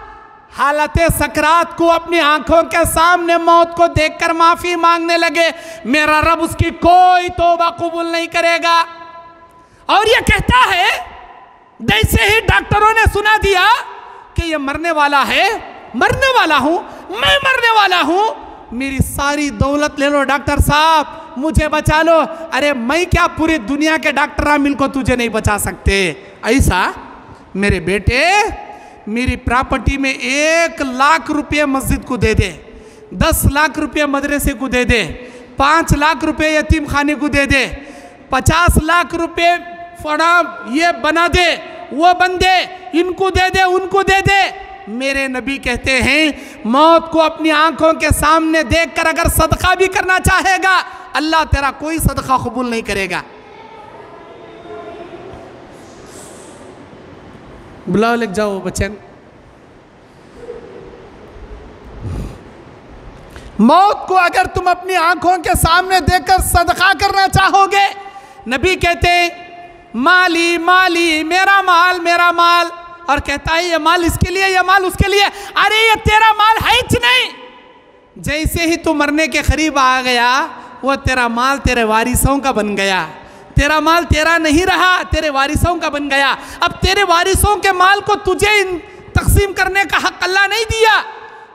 हालत सकरात को अपनी आंखों के सामने मौत को देखकर माफी मांगने लगे, मेरा रब उसकी कोई तौबा कबूल नहीं करेगा। और ये कहता है, जैसे ही डॉक्टरों ने सुना दिया कि ये मरने वाला है, मरने वाला हूं, मैं मरने वाला हूं, मेरी सारी दौलत ले लो डॉक्टर साहब, मुझे बचा लो। अरे मैं क्या, पूरी दुनिया के डॉक्टर आमिल को तुझे नहीं बचा सकते। ऐसा मेरे बेटे, मेरी प्रॉपर्टी में 1 लाख रुपये मस्जिद को दे दे, 10 लाख रुपये मदरसे को दे दे, 5 लाख रुपये यतीम खाने को दे दे, 50 लाख रुपये फड़ा ये बना दे, वो बन दे, इनको दे दे, उनको दे दे। मेरे नबी कहते हैं, मौत को अपनी आंखों के सामने देखकर अगर सदका भी करना चाहेगा, अल्लाह तेरा कोई सदका कबूल नहीं करेगा। बुलाओ, लेके जाओ बच्चन। मौत को अगर तुम अपनी आंखों के सामने देखकर सदका करना चाहोगे, नबी कहते हैं, माली माली, मेरा माल मेरा माल। और कहता है, ये माल इसके लिए, ये माल उसके लिए। अरे ये तेरा माल है ही नहीं। जैसे ही तू मरने के करीब आ गया, वो तेरा माल तेरे वारिसों का बन गया। तेरा माल तेरा नहीं रहा, तेरे वारिसों का बन गया। अब तेरे वारिसों के माल को तुझे तकसीम करने का हक अल्लाह नहीं दिया।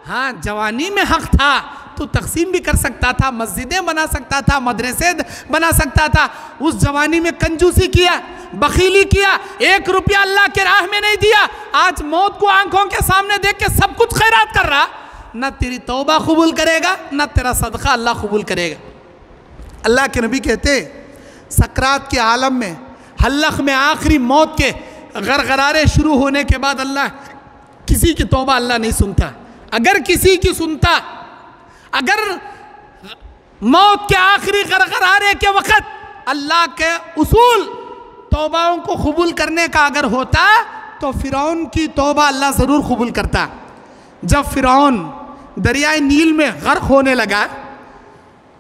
हाँ, जवानी में हक था, तू तकसीम भी कर सकता था, मस्जिदें बना सकता था, मदरसे बना सकता था। उस जवानी में कंजूसी किया, बखीली किया, 1 रुपया अल्लाह के राह में नहीं दिया। आज मौत को आंखों के सामने देख के सब कुछ खैरात कर रहा, ना तेरी तौबा कबूल करेगा, ना तेरा सदका अल्लाह कबूल करेगा। अल्लाह के नबी कहते, सकरात के आलम में, हल्लक में, आखिरी मौत के गरगरारे शुरू होने के बाद अल्लाह किसी की तौबा अल्लाह नहीं सुनता। अगर किसी की सुनता, अगर मौत के आखिरी गरगरारे के वक़्त अल्लाह के उसूल तौबाओं को कबूल करने का अगर होता, तो फ़िरौन की तौबा अल्लाह ज़रूर कबूल करता। जब फ़िरौन दरियाए नील में गर्क होने लगा,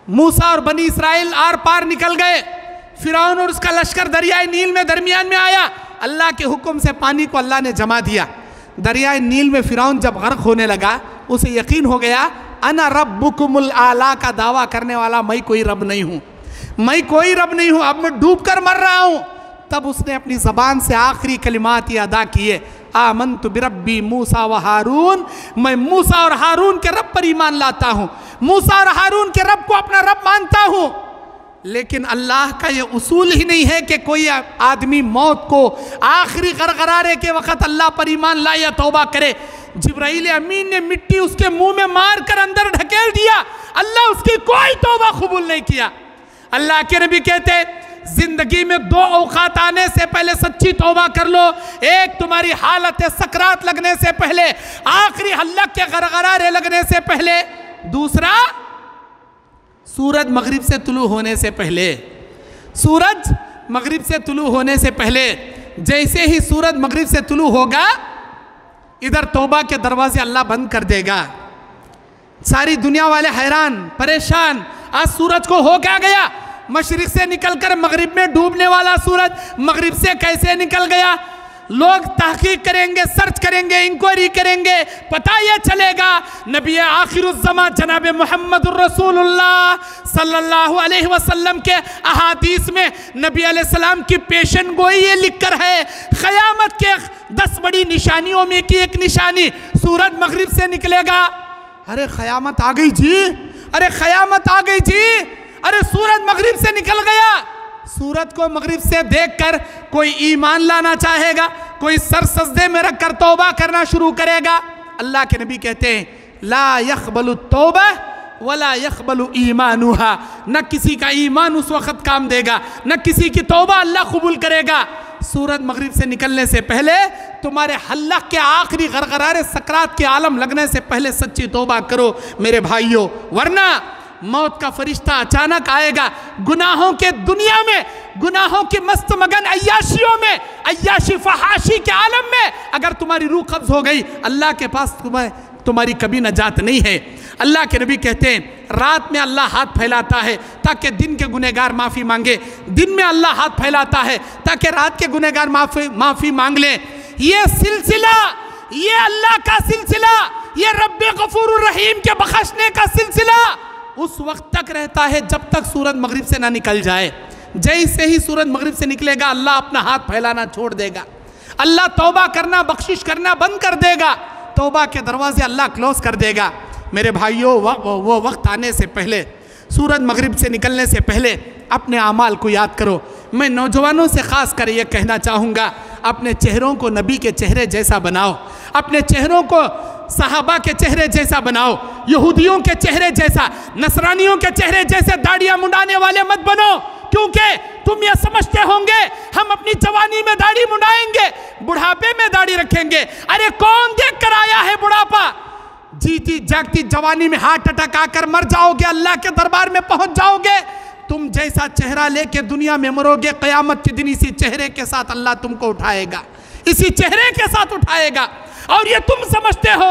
मूसा और बनी इसराइल आर पार निकल गए, फ़िरौन और उसका लश्कर दरियाए नील में दरमियान में आया, अल्लाह के हुक्म से पानी को अल्लाह ने जमा दिया। दरियाए नील में फ़िरौन जब गर्क होने लगा, उसे यकीन हो गया, अना रब्बुकुमुल आला का दावा करने वाला मैं कोई रब नहीं हूँ, मैं कोई रब नहीं हूँ, अब मैं डूब कर मर रहा हूँ। तब उसने अपनी ज़बान से आखिरी कलिमात ये अदा किए, आमनतु बिरब्बी मूसा व हारून, मैं मूसा और हारून के रब पर ईमान लाता हूँ, मूसा और हारून के रब को अपना रब मानता हूँ। लेकिन अल्लाह का ये उसूल ही नहीं है कि कोई आदमी मौत को आखिरी गरगरारे के वक़्त अल्लाह पर ईमान लाए या तौबा करे। जिब्राइल अमीन ने मिट्टी उसके मुंह में मार कर अंदर ढकेल दिया, अल्लाह उसकी कोई तौबा कबूल नहीं किया। अल्लाह के नबी कहते, जिंदगी में 2 औकात आने से पहले सच्ची तौबा कर लो। एक तुम्हारी हालत सकरात लगने से पहले, आखिरी हल्लक के गरगरारे लगने से पहले। दूसरा, सूरज मगरिब से तुलू होने से पहले। सूरज मगरिब से तुलू होने से पहले, जैसे ही सूरज मगरिब से तुलू होगा, इधर तौबा के दरवाजे अल्लाह बंद कर देगा। सारी दुनिया वाले हैरान परेशान, आज सूरज को हो क्या गया? मशरिक से निकलकर मगरिब में डूबने वाला सूरज मगरिब से कैसे निकल गया? लोग तहकीक करेंगे, सर्च करेंगे, इंक्वायरी करेंगे, पता यह चलेगा नबी आखिरुज़्ज़मा जनाब मुहम्मदुर रसूलुल्लाह सल्लल्लाहु अलैहि वसल्लम के अहादीस में नबी अलैहिस्सलाम की पेशन गोई ये लिख कर है, क़यामत के 10 बड़ी निशानियों में की एक निशानी, सूरज मगरिब से निकलेगा। अरे क़यामत आ गई जी, अरे क़यामत आ गई जी, अरे सूरज मगरिब से निकल गया। सूरज को मगरिब से देखकर कोई ईमान लाना चाहेगा, कोई सर सजदे में रखकर तौबा करना शुरू करेगा। अल्लाह के नबी कहते हैं, ला यक़बलु तौबा वला यक़बलु ईमानुहा, न किसी का ईमान उस वक़्त काम देगा, न किसी की तौबा अल्लाह कबूल करेगा। सूरज मगरिब से निकलने से पहले, तुम्हारे हल्लक के आखिरी गरगरारे सकरात के आलम लगने से पहले सच्ची तौबा करो मेरे भाइयों, वरना मौत का फरिश्ता अचानक आएगा। गुनाहों के दुनिया में, गुनाहों की मस्त मगन अय्याशियों में, अय्याशी फहाशी के आलम में अगर तुम्हारी रूह कब्ज हो गई, अल्लाह के पास तुम्हारी कभी नजात नहीं है। अल्लाह के नबी कहते हैं रात में अल्लाह हाथ फैलाता है ताकि दिन के गुनहगार माफ़ी मांगे, दिन में अल्लाह हाथ फैलाता है ताकि रात के गुनहगार माफ़ी मांग ले। ये सिलसिला, ये अल्लाह का सिलसिला, ये रब्बे गफूरुर रहीम के बख्शने का सिलसिला उस वक्त तक रहता है जब तक सूरज मगरिब से ना निकल जाए। जैसे ही सूरज मगरिब से निकलेगा अल्लाह अपना हाथ फैलाना छोड़ देगा, अल्लाह तौबा करना बख्शिश करना बंद कर देगा, तौबा के दरवाजे अल्लाह क्लोज कर देगा। मेरे भाइयों, वो वक्त आने से पहले, सूरज मगरिब से निकलने से पहले अपने आमाल को याद करो। मैं नौजवानों से ख़ास कर ये कहना चाहूँगा, अपने चेहरों को नबी के चेहरे जैसा बनाओ, अपने चेहरों को सहाबा के चेहरे जैसा बनाओ, यहूदियों के चेहरे जैसा, नसरानियों के चेहरे जैसे दाढ़ियाँ मुंडाने वाले मत बनो, क्योंकि तुम ये समझते होंगे हम अपनी जवानी में दाढ़ी मुंडाएंगे, बुढ़ापे में दाढ़ी रखेंगे। अरे कौन देख कर आया है बुढ़ापा? जीती जागती जवानी में हार्ट अटैक आकर मर जाओगे, अल्लाह के दरबार में पहुंच जाओगे। तुम जैसा चेहरा लेके दुनिया में मरोगे, क़यामत के दिन इसी चेहरे के साथ अल्लाह तुमको उठाएगा, इसी चेहरे के साथ उठाएगा। और ये तुम समझते हो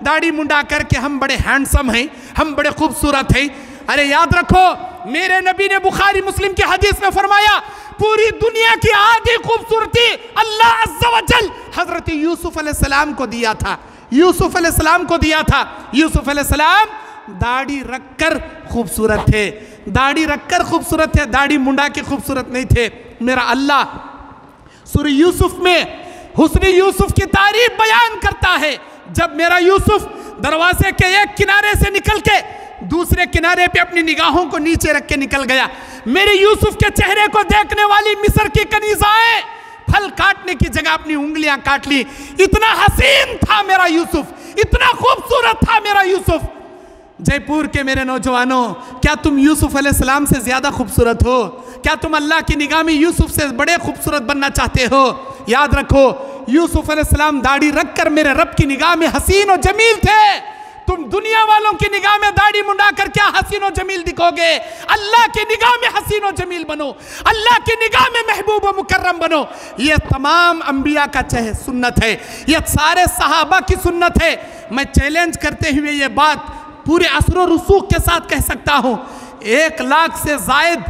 दाढ़ी मुंडा करके हम बड़े हैंडसम हैं, हम बड़े खूबसूरत हैं। अरे याद रखो, मेरे नबी ने बुखारी मुस्लिम की हदीस में फरमाया, पूरी दुनिया की आधी खूबसूरती अल्लाह अज़्ज़ा व जल हज़रत यूसुफ अलैहिस्सलाम को दिया था, यूसुफ अलैहिस्सलाम को दिया था। यूसुफ अलैहिस्सलाम दाढ़ी रखकर खूबसूरत थे, दाढ़ी रखकर खूबसूरत थे, दाढ़ी मुंडा के खूबसूरत नहीं थे। मेरा अल्लाह सूरह यूसुफ में हुस्न यूसुफ की तारीफ बयान करता है। जब मेरा यूसुफ दरवाजे के एक किनारे से निकल के दूसरे किनारे पे अपनी निगाहों को नीचे रख के निकल गया, मेरे यूसुफ के चेहरे को देखने वाली मिस्र की कनीज़ाएं फल काटने की जगह अपनी उंगलियां काट ली। इतना हसीन था मेरा यूसुफ, इतना खूबसूरत था मेरा यूसुफ। जयपुर के मेरे नौजवानों, क्या तुम यूसुफ अलैहिस्सलाम से ज़्यादा खूबसूरत हो? क्या तुम अल्लाह की निगाह में यूसुफ से बड़े खूबसूरत बनना चाहते हो? याद रखो, यूसुफ अलैहिस्सलाम दाढ़ी रखकर मेरे रब की निगाह में हसीन और जमील थे। तुम दुनिया वालों की निगाह में दाढ़ी मुंडा कर क्या हसीन और जमील दिखोगे? अल्लाह की निगाह में हसीन और जमील बनो, अल्लाह की निगाह में महबूब और मुकर्रम बनो। ये तमाम अंबिया का सुन्नत है, ये सारे सहाबा की सुन्नत है। मैं चैलेंज करते हुए ये बात पूरे असर और रसूख के साथ कह सकता हूँ, 1 लाख से जायद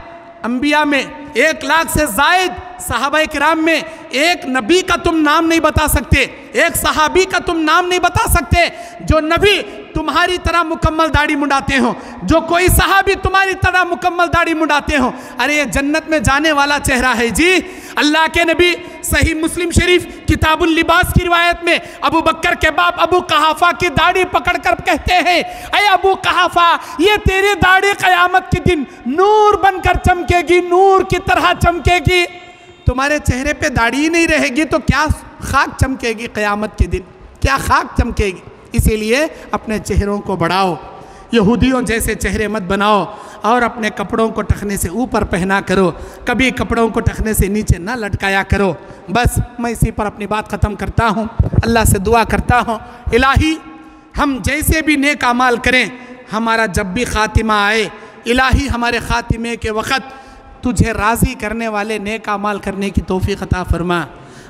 अंबिया में, 1 लाख से जायद सहाबा किराम में एक नबी का तुम नाम नहीं बता सकते, एक सहाबी का तुम नाम नहीं बता सकते जो नबी तुम्हारी तरह मुकम्मल दाढ़ी मुंडाते हो, जो कोई सहाबी तुम्हारी तरह मुकम्मल दाढ़ी मुंडाते हो। अरे ये जन्नत में जाने वाला चेहरा है जी। अल्लाह के नबी सही मुस्लिम शरीफ किताबुल लिबास की रिवायत में अबू बकर के बाप अबू कहाफा की दाढ़ी पकड़कर कहते हैं, अरे अबू कहाफा, ये तेरी दाढ़ी क़यामत के दिन नूर बनकर चमकेगी, नूर की तरह चमकेगी। तुम्हारे चेहरे पे दाढ़ी ही नहीं रहेगी तो क्या खाक चमकेगी क़यामत के दिन, क्या खाक चमकेगी? इसीलिए अपने चेहरों को बढ़ाओ, यहूदियों जैसे चेहरे मत बनाओ और अपने कपड़ों को टखने से ऊपर पहना करो, कभी कपड़ों को टखने से नीचे ना लटकाया करो। बस मैं इसी पर अपनी बात ख़त्म करता हूँ। अल्लाह से दुआ करता हूँ, इलाही हम जैसे भी नेक अमाल करें, हमारा जब भी ख़ातिमा आए, इलाही हमारे ख़ातिमे के वक़्त तुझे राज़ी करने वाले नेक अमाल करने की तौफ़ीक़ अता फरमा।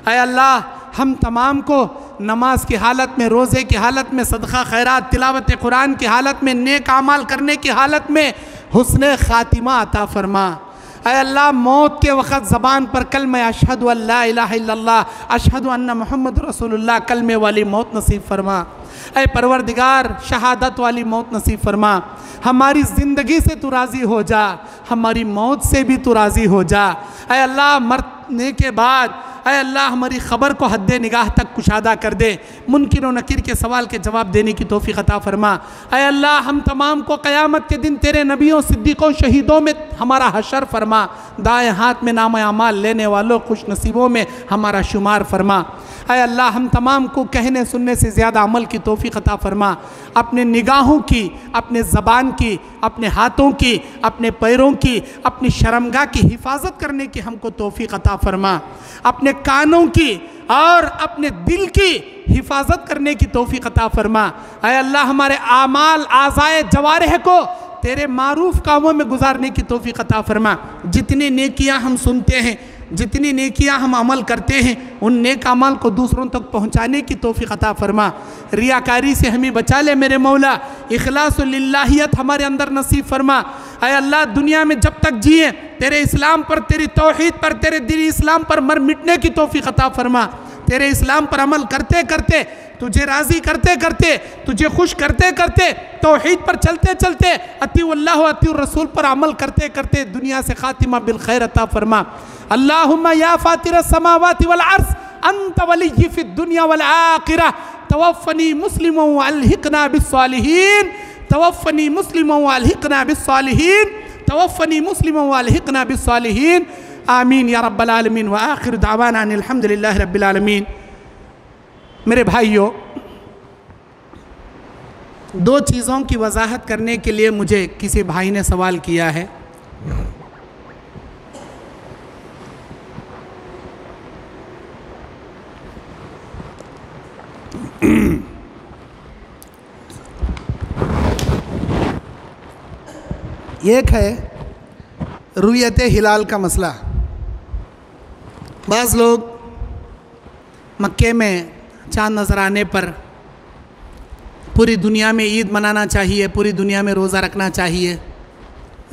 ऐ अल्लाह, हम तमाम को नमाज की हालत में, रोज़े की हालत में, सदक़ा खैरात, तिलावत कुरान की हालत में, नेक अमाल करने की हालत में हुस्न ख़ातिमा अता फरमा। ऐ अल्लाह, मौत के वक़्त ज़बान पर कलमे अशहदु अल्ला इलाहा इल्लल्लाह, अशहदु अन्ना मुहम्मद रसूलुल्लाह कलमे वाली मौत नसीब फरमा। ऐ परवरदिगार, शहादत वाली मौत नसीब फरमा। हमारी ज़िंदगी से तू राज़ी हो जा, हमारी मौत से भी तू राज़ी हो जा। ऐ अल्लाह, मरने के बाद ऐ अल्लाह हमारी ख़बर को हद्दे निगाह तक कुशादा कर दे, मुनकिर व नकीर के सवाल के जवाब देने की तौफ़ीक़ अता फरमा। ऐ अल्लाह, हम तमाम को क़यामत के दिन तेरे नबियों, सिद्दीक़ों, शहीदों में हमारा हशर फरमा। दाएँ हाथ में नाम अमाल लेने वालों खुश नसीबों में हमारा शुमार फरमा। ऐ अल्लाह, हम तमाम को कहने सुनने से ज़्यादा अमल की तौफ़ीक़ अता फरमा। अपने निगाहों की, अपने ज़बान की, अपने हाथों की, अपने पैरों की, अपनी शर्मगाह की हिफाजत करने की हमको तौफ़ीक़ अता फरमा। अपने कानों की और अपने दिल की हिफाजत करने की तौफ़ीक़ अता फरमा। ऐ अल्लाह, हमारे आमाल, आज़ाए, जवारिह को तेरे मारूफ कामों में गुजारने की तौफ़ीक़ अता फरमा। जितनी नेकियां हम सुनते हैं जितनी नेकियां हम अमल करते हैं उन नेक अमल को दूसरों तक पहुंचाने की तौफीक अता फरमा। रियाकारी से हमें बचा ले मेरे मौला, इखलास लिल्लाहियत हमारे अंदर नसीब फरमा। ऐ अल्लाह, दुनिया में जब तक जिए तेरे इस्लाम पर, तेरी तौहीद पर, तेरे दीन इस्लाम पर मर मिटने की तौफीक अता फरमा। तेरे इस्लाम पर अमल करते करते, तुझे राज़ी करते करते, तुझे खुश करते करते, तौहीद पर चलते चलते, अतीउल्लाह व अतीउर रसूल पर अमल करते करते दुनिया से खातिमा बिल खैर अता फरमा। अल्लाहुम्मा या फातिर समावाति वल अर्ज़ अंत वलिय्यी फिद दुनिया वल आखिरह तवफ़्फ़नी मुस्लिमन व अलहिक़ना बिस्सालिहीन, तवफ़्फ़नी मुस्लिमन व अलहिक़ना बिस्सालिहीन, तवफ़्फ़नी मुस्लिमन व अलहिक़ना बिस्सालिहीन। आमीन या रब्बल आलमीन व आखिर दावाना अनिल हम्दुलिल्लाहि रब्बिल आलमीन। मेरे भाइयों, दो चीज़ों की वजाहत करने के लिए मुझे किसी भाई ने सवाल किया है। एक है रुयत हिलाल का मसला। बाज़ लोग मक्के में चाँद नज़र आने पर पूरी दुनिया में ईद मनाना चाहिए, पूरी दुनिया में रोज़ा रखना चाहिए,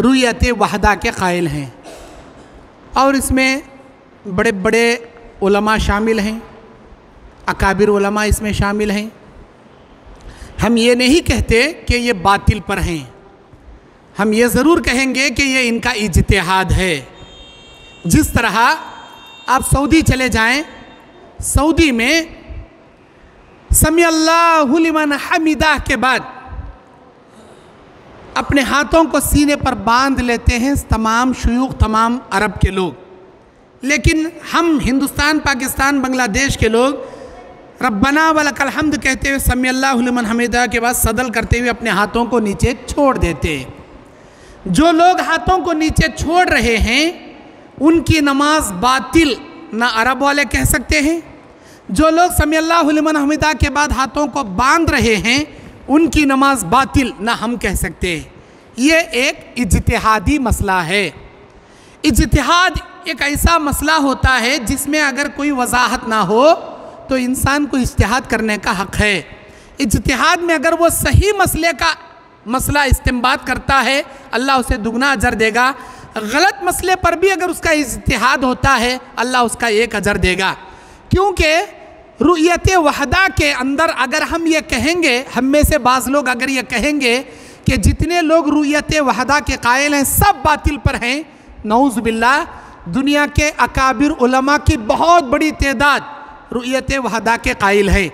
रुयत वहदा के कायल हैं। और इसमें बड़े बड़े उलमा शामिल हैं, अकाबिर उलमा इसमें शामिल हैं। हम ये नहीं कहते कि ये बातिल पर हैं, हम ये ज़रूर कहेंगे कि ये इनका इज्तिहाद है। जिस तरह आप सऊदी चले जाएं, सऊदी में समी अल्लाहु लिमन हमिदा के बाद अपने हाथों को सीने पर बांध लेते हैं तमाम शुयूख, तमाम अरब के लोग। लेकिन हम हिंदुस्तान, पाकिस्तान, बांग्लादेश के लोग रब्बना वलकल हम्द कहते हुए समी अल्लाहु लिमन हमिदा के बाद सदल करते हुए अपने हाथों को नीचे छोड़ देते हैं। जो लोग हाथों को नीचे छोड़ रहे हैं उनकी नमाज बातिल ना अरब वाले कह सकते हैं, जो लोग समी अल्लाहु लिमन हमिदा के बाद हाथों को बांध रहे हैं उनकी नमाज बातिल ना हम कह सकते हैं। ये एक इज्तिहादी मसला है। इज्तिहाद एक ऐसा मसला होता है जिसमें अगर कोई वजाहत ना हो तो इंसान को इज्तिहाद करने का हक़ है। इज्तिहाद में अगर वो सही मसले का मसला इस्तेंबात करता है अल्लाह उसे दुगना अजर देगा, गलत मसले पर भी अगर उसका इज्तिहाद होता है अल्लाह उसका एक अजर देगा। क्योंकि रुयत वहदा के अंदर अगर हम ये कहेंगे, हम में से बाज़ लोग अगर ये कहेंगे कि जितने लोग रुयत वहदा के कायल हैं सब बातिल पर हैं, नऊज़ बिल्लाह, दुनिया के अकाबिर उलमा की बहुत बड़ी तादाद रुयत वहदा के कायल है।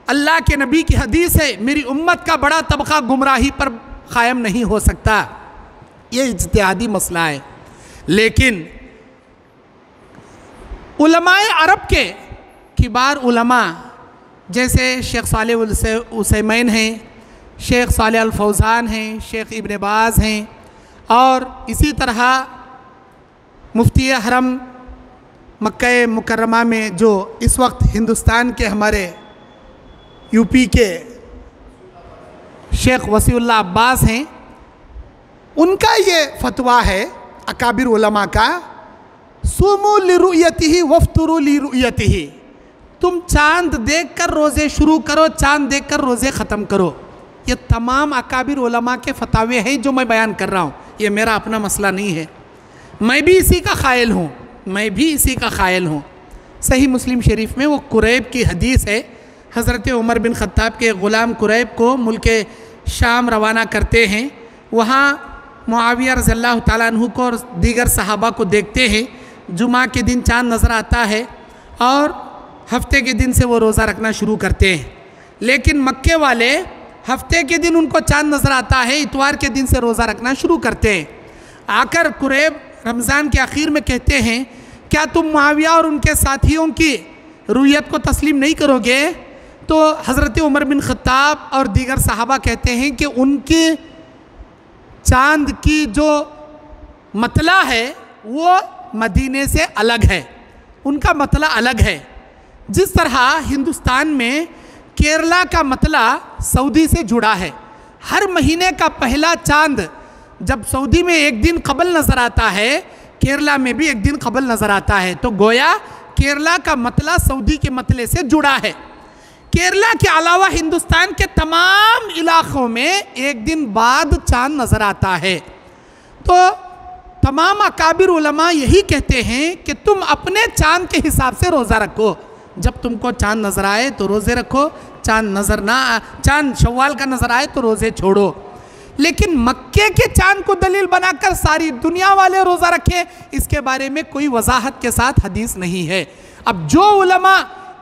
अल्लाह के नबी की हदीस है, मेरी उम्मत का बड़ा तबका गुमराही पर कायम नहीं हो सकता। ये इज्तिहादी मसला है। लेकिन उलमाए अरब के किबार उलमा जैसे शेख सालेह उसैमीन हैं, शेख सालेह अल फौज़ान हैं, शेख इब्न बाज़ हैं, और इसी तरह मुफ्ती हरम मक्का मुकर्रमा में जो इस वक्त हिंदुस्तान के हमारे यूपी के शेख वसीउल्लाह अब्बास हैं, उनका ये फतवा है अकाबिर उलमा का, सुमू लिरुयतिही वफ्तुरू लिरुयतिही, तुम चांद देखकर रोज़े शुरू करो, चांद देखकर रोज़े ख़त्म करो। ये तमाम अकाबिर उलमा के फतावे हैं जो मैं बयान कर रहा हूँ, ये मेरा अपना मसला नहीं है। मैं भी इसी का क़ाइल हूँ, मैं भी इसी का क़ाइल हूँ। सही मुस्लिम शरीफ में वो कुरैब की हदीस है, हज़रत उमर बिन ख़त्ताब के ग़ुलाम कुरैब को मुल्क शाम रवाना करते हैं। वहाँ मुआविया रज़ियल्लाहु ताला अन्हु को और दीगर सहाबा को देखते हैं। जुमा के दिन चाँद नज़र आता है और हफ्ते के दिन से वो रोज़ा रखना शुरू करते हैं। लेकिन मक्के वाले हफ्ते के दिन उनको चाँद नज़र आता है, इतवार के दिन से रोज़ा रखना शुरू करते हैं। आकर कुरैब रमज़ान के आखिर में कहते हैं, क्या तुम मुआविया और उनके साथियों की रुयत को तस्लीम नहीं करोगे? तो हज़रत उमर बिन ख़त्ताब और दीगर सहाबा कहते हैं कि उनकी चाँद की जो मतला है वो मदीने से अलग है, उनका मतला अलग है। जिस तरह हिंदुस्तान में केरला का मतला सऊदी से जुड़ा है, हर महीने का पहला चाँद जब सऊदी में एक दिन कबल नज़र आता है, केरला में भी एक दिन कबल नज़र आता है। तो गोया केरला का मतला सऊदी के मतले से जुड़ा है। केरला के अलावा हिंदुस्तान के तमाम इलाक़ों में एक दिन बाद चाँद नज़र आता है। तो तमाम अकाबिर उलमा यही कहते हैं कि तुम अपने चाँद के हिसाब से रोज़ा रखो। जब तुमको चाँद नज़र आए तो रोज़े रखो, चाँद शव्वाल का नज़र आए तो रोज़े छोड़ो। लेकिन मक्के के चाँद को दलील बनाकर सारी दुनिया वाले रोज़ा रखें, इसके बारे में कोई वजाहत के साथ हदीस नहीं है। अब जो उलमा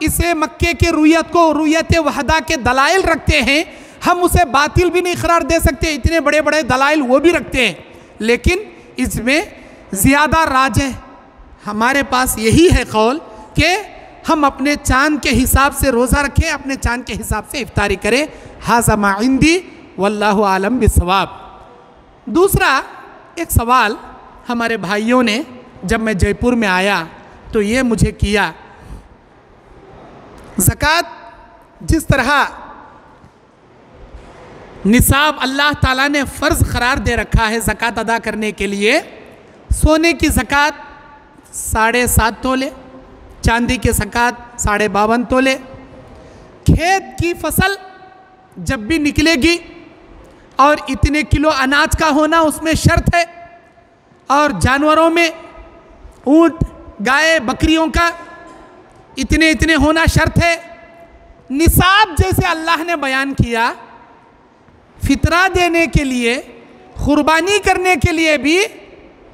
इसे मक्के के रुयत को रुयत वहदा के दलाइल रखते हैं, हम उसे बातिल भी नहीं करार दे सकते, इतने बड़े बड़े दलाइल वो भी रखते हैं। लेकिन इसमें ज़्यादा राज हमारे पास यही है कौल कि हम अपने चाँद के हिसाब से रोज़ा रखें, अपने चाँद के हिसाब से इफ्तारी करें। हाज़ा मा इंदी वल्लाहु आलम बिस्सवाब। दूसरा एक सवाल हमारे भाइयों ने जब मैं जयपुर में आया तो ये मुझे किया, ज़कात जिस तरह निसाब अल्लाह ताला ने फ़र्ज़ करार दे रखा है ज़कात अदा करने के लिए, सोने की ज़कात 7.5 तोले, चांदी की ज़कात 52.5 तोले, खेत की फसल जब भी निकलेगी और इतने किलो अनाज का होना उसमें शर्त है, और जानवरों में ऊँट गाय बकरियों का इतने इतने होना शर्त है। निसाब जैसे अल्लाह ने बयान किया, फितरा देने के लिए, कुर्बानी करने के लिए भी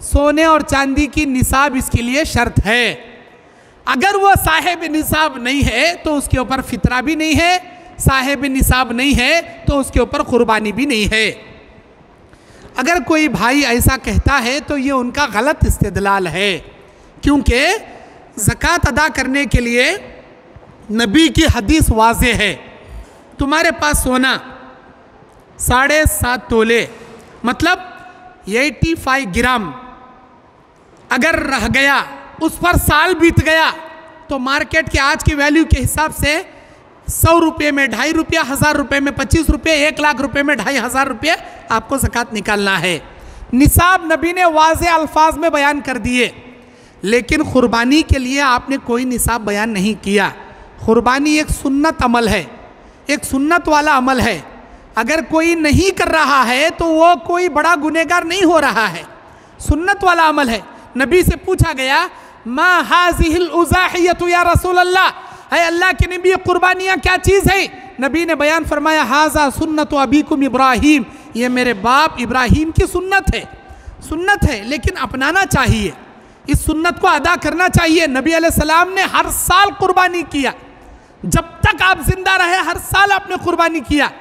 सोने और चांदी की निसाब इसके लिए शर्त है। अगर वो साहिब निसाब नहीं है तो उसके ऊपर फितरा भी नहीं है, साहिब निसाब नहीं है तो उसके ऊपर कुर्बानी भी नहीं है। अगर कोई भाई ऐसा कहता है तो ये उनका गलत इस्तेदलाल है, क्योंकि ज़कात अदा करने के लिए नबी की हदीस वाज़े है। तुम्हारे पास सोना 7.5 तोले मतलब 85 ग्राम अगर रह गया, उस पर साल बीत गया, तो मार्केट के आज की वैल्यू के हिसाब से 100 रुपये में 2.5 रुपया, 1000 रुपये में 25 रुपये, 1 लाख रुपये में 2,500 रुपये आपको ज़कात निकालना है। निसाब नबी ने वाज़े अल्फाज में बयान कर दिए, लेकिन कुर्बानी के लिए आपने कोई निसाब बयान नहीं किया। कुर्बानी एक सुन्नत अमल है, एक सुन्नत वाला अमल है। अगर कोई नहीं कर रहा है तो वो कोई बड़ा गुनहगार नहीं हो रहा है, सुन्नत वाला अमल है। नबी से पूछा गया, मा हाज़िहिल उज़ाहियतु या रसूल अल्लाह, है अल्लाह के नबी कुर्बानियाँ क्या चीज़ है? नबी ने बयान फरमाया, हाज़ा सुन्नतु अबीकुम इब्राहीम, ये मेरे बाप इब्राहीम की सुन्नत है। सुन्नत है लेकिन अपनाना चाहिए, इस सुन्नत को अदा करना चाहिए। नबी अलैहिस्सलाम ने हर साल कुर्बानी किया, जब तक आप जिंदा रहे हर साल आपने कुर्बानी किया,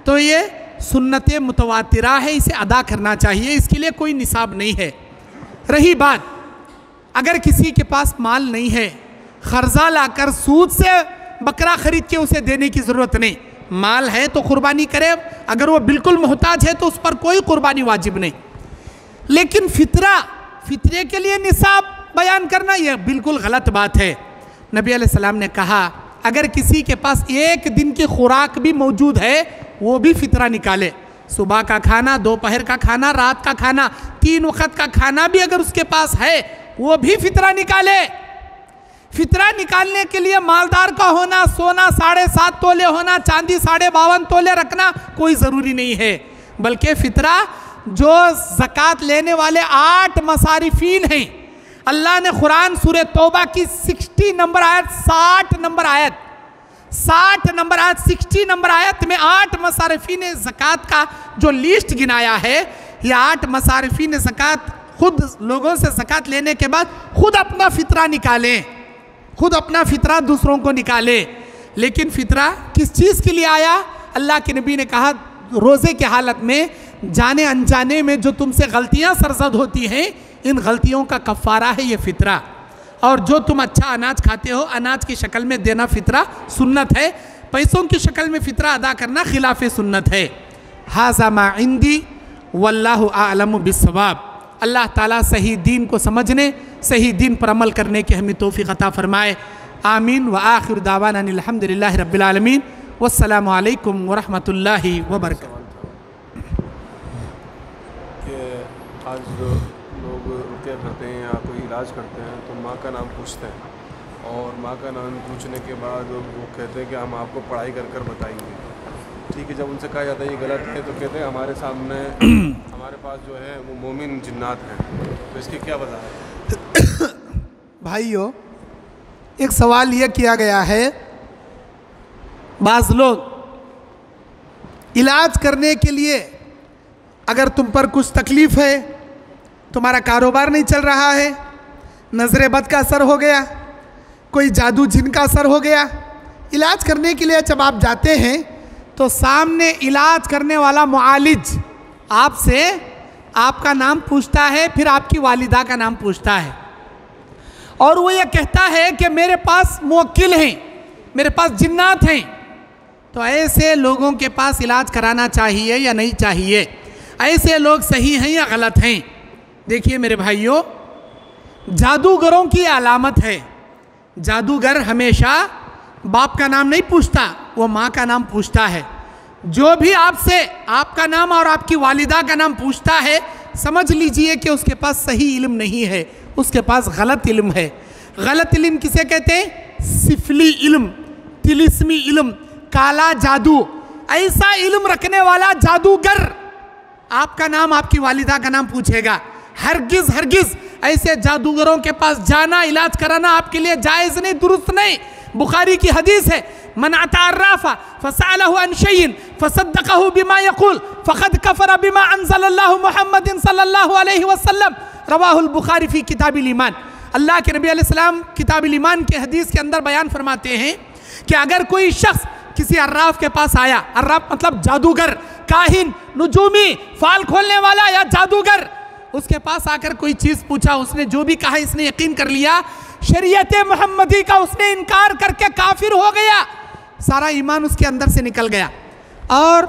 तो ये सुन्नत मुतवातिरा है, इसे अदा करना चाहिए, इसके लिए कोई निसाब नहीं है। रही बात, अगर किसी के पास माल नहीं है, कर्जा लाकर सूद से बकरा खरीद के उसे देने की ज़रूरत नहीं, माल है तो कुर्बानी करे। अगर वो बिल्कुल मोहताज है तो उस पर कोई कुर्बानी वाजिब नहीं। लेकिन फितरे के लिए निसाब बयान करना यह बिल्कुल गलत बात है। नबी अलैहिस्सलाम ने कहा, अगर किसी के पास एक दिन की खुराक भी मौजूद है वो भी फितरा निकाले। सुबह का खाना, दोपहर का खाना, रात का खाना, 3 वक्त का खाना भी अगर उसके पास है वो भी फितरा निकाले। फितरा निकालने के लिए मालदार का होना, सोना 7.5 तोले होना, चांदी 52.5 तोले रखना कोई ज़रूरी नहीं है, बल्कि फितरा जो ज़कात लेने वाले 8 मसारिफीन हैं, अल्लाह ने कुरान सूरह तौबा की 60 नंबर आयत 60 नंबर आयत 60 नंबर आयत में 8 मसारिफीन ज़कात का जो लिस्ट गिनाया है, ये 8 मसारिफीन ज़कात खुद लोगों से ज़कात लेने के बाद खुद अपना फितरा निकालें, खुद अपना फितरा दूसरों को निकालें। लेकिन फितरा किस चीज़ के लिए आया? अल्लाह के नबी ने कहा, रोज़े की हालत में जाने अनजाने में जो तुमसे गलतियां सरजद होती हैं, इन गलतियों का कफ़ारा है ये फितरा। और जो तुम अच्छा अनाज खाते हो, अनाज की शक्ल में देना फितरा सुन्नत है, पैसों की शक्ल में फितरा अदा करना खिलाफ सुन्नत है। हाज़ा मा इंदी वल्लाहु आलमु बिस्सवाब। अल्लाह ताला सही दीन को समझने, सही दीन पर अमल करने की हमें तौफीक अता फरमाए। आमीन व आखिर दावाना अल्हम्दुलिल्लाहि रब्बिल आलमीन वस्सलामु अलैकुम व रहमतुल्लाहि व बरकातहू। आज लोग लोग रुक़या करते हैं या कोई इलाज करते हैं तो माँ का नाम पूछते हैं, और माँ का नाम पूछने के बाद वो कहते हैं कि हम आपको पढ़ाई कर कर बताएंगे। ठीक है, जब उनसे कहा जाता है ये गलत है तो कहते हैं हमारे सामने हमारे पास जो है वो मोमिन जिन्नात हैं, तो इसकी क्या वजह है? भाइयों, एक सवाल यह किया गया है, बाज़ लोग इलाज करने के लिए अगर तुम पर कुछ तकलीफ़ है, तुम्हारा कारोबार नहीं चल रहा है, नज़र बद का असर हो गया, कोई जादू जिन का असर हो गया, इलाज करने के लिए जब आप जाते हैं तो सामने इलाज करने वाला मुआलिज आपसे आपका नाम पूछता है, फिर आपकी वालिदा का नाम पूछता है, और वो ये कहता है कि मेरे पास मुवक्किल हैं, मेरे पास जिन्नात हैं। तो ऐसे लोगों के पास इलाज कराना चाहिए या नहीं चाहिए? ऐसे लोग सही हैं या गलत हैं? देखिए मेरे भाइयों, जादूगरों की अलामत है, जादूगर हमेशा बाप का नाम नहीं पूछता, वो माँ का नाम पूछता है। जो भी आपसे आपका नाम और आपकी वालिदा का नाम पूछता है, समझ लीजिए कि उसके पास सही इल्म नहीं है, उसके पास गलत इल्म है। गलत इल्म किसे कहते हैं? सिफली इल्म, तिलिस्मी इल्म, काला जादू। ऐसा इल्म रखने वाला जादूगर आपका नाम, आपकी वालिदा का नाम पूछेगा। हरगिज़ हरगिज़ ऐसे जादूगरों के पास जाना, इलाज कराना आपके लिए जायज़ नहीं, दुरुस्त नहीं। बुखारी की हदीस है, मन अता अर्राफा फसअलहु अन शैइन फसद्दक़हु बिमा यक़ूल फ़क़द कफ़र बिमा अंज़लल्लाहु मुहम्मदिन सल्लल्लाहु अलैहि वसल्लम, रवाहुल बुखारी फ़ी किताबिल ईमान। अल्लाह के नबी अलैहिस्सलाम किताबिल ईमान के हदीस के अंदर बयान फरमाते हैं कि अगर कोई शख्स किसी अर्राफ के पास आया, अर्राफ मतलब जादूगर, काहिन, नुजूमी, फाल खोलने वाला या जादूगर, उसके पास आकर कोई चीज़ पूछा, उसने जो भी कहा इसने यकीन कर लिया, शरीयत मोहम्मदी का उसने इनकार करके काफिर हो गया, सारा ईमान उसके अंदर से निकल गया। और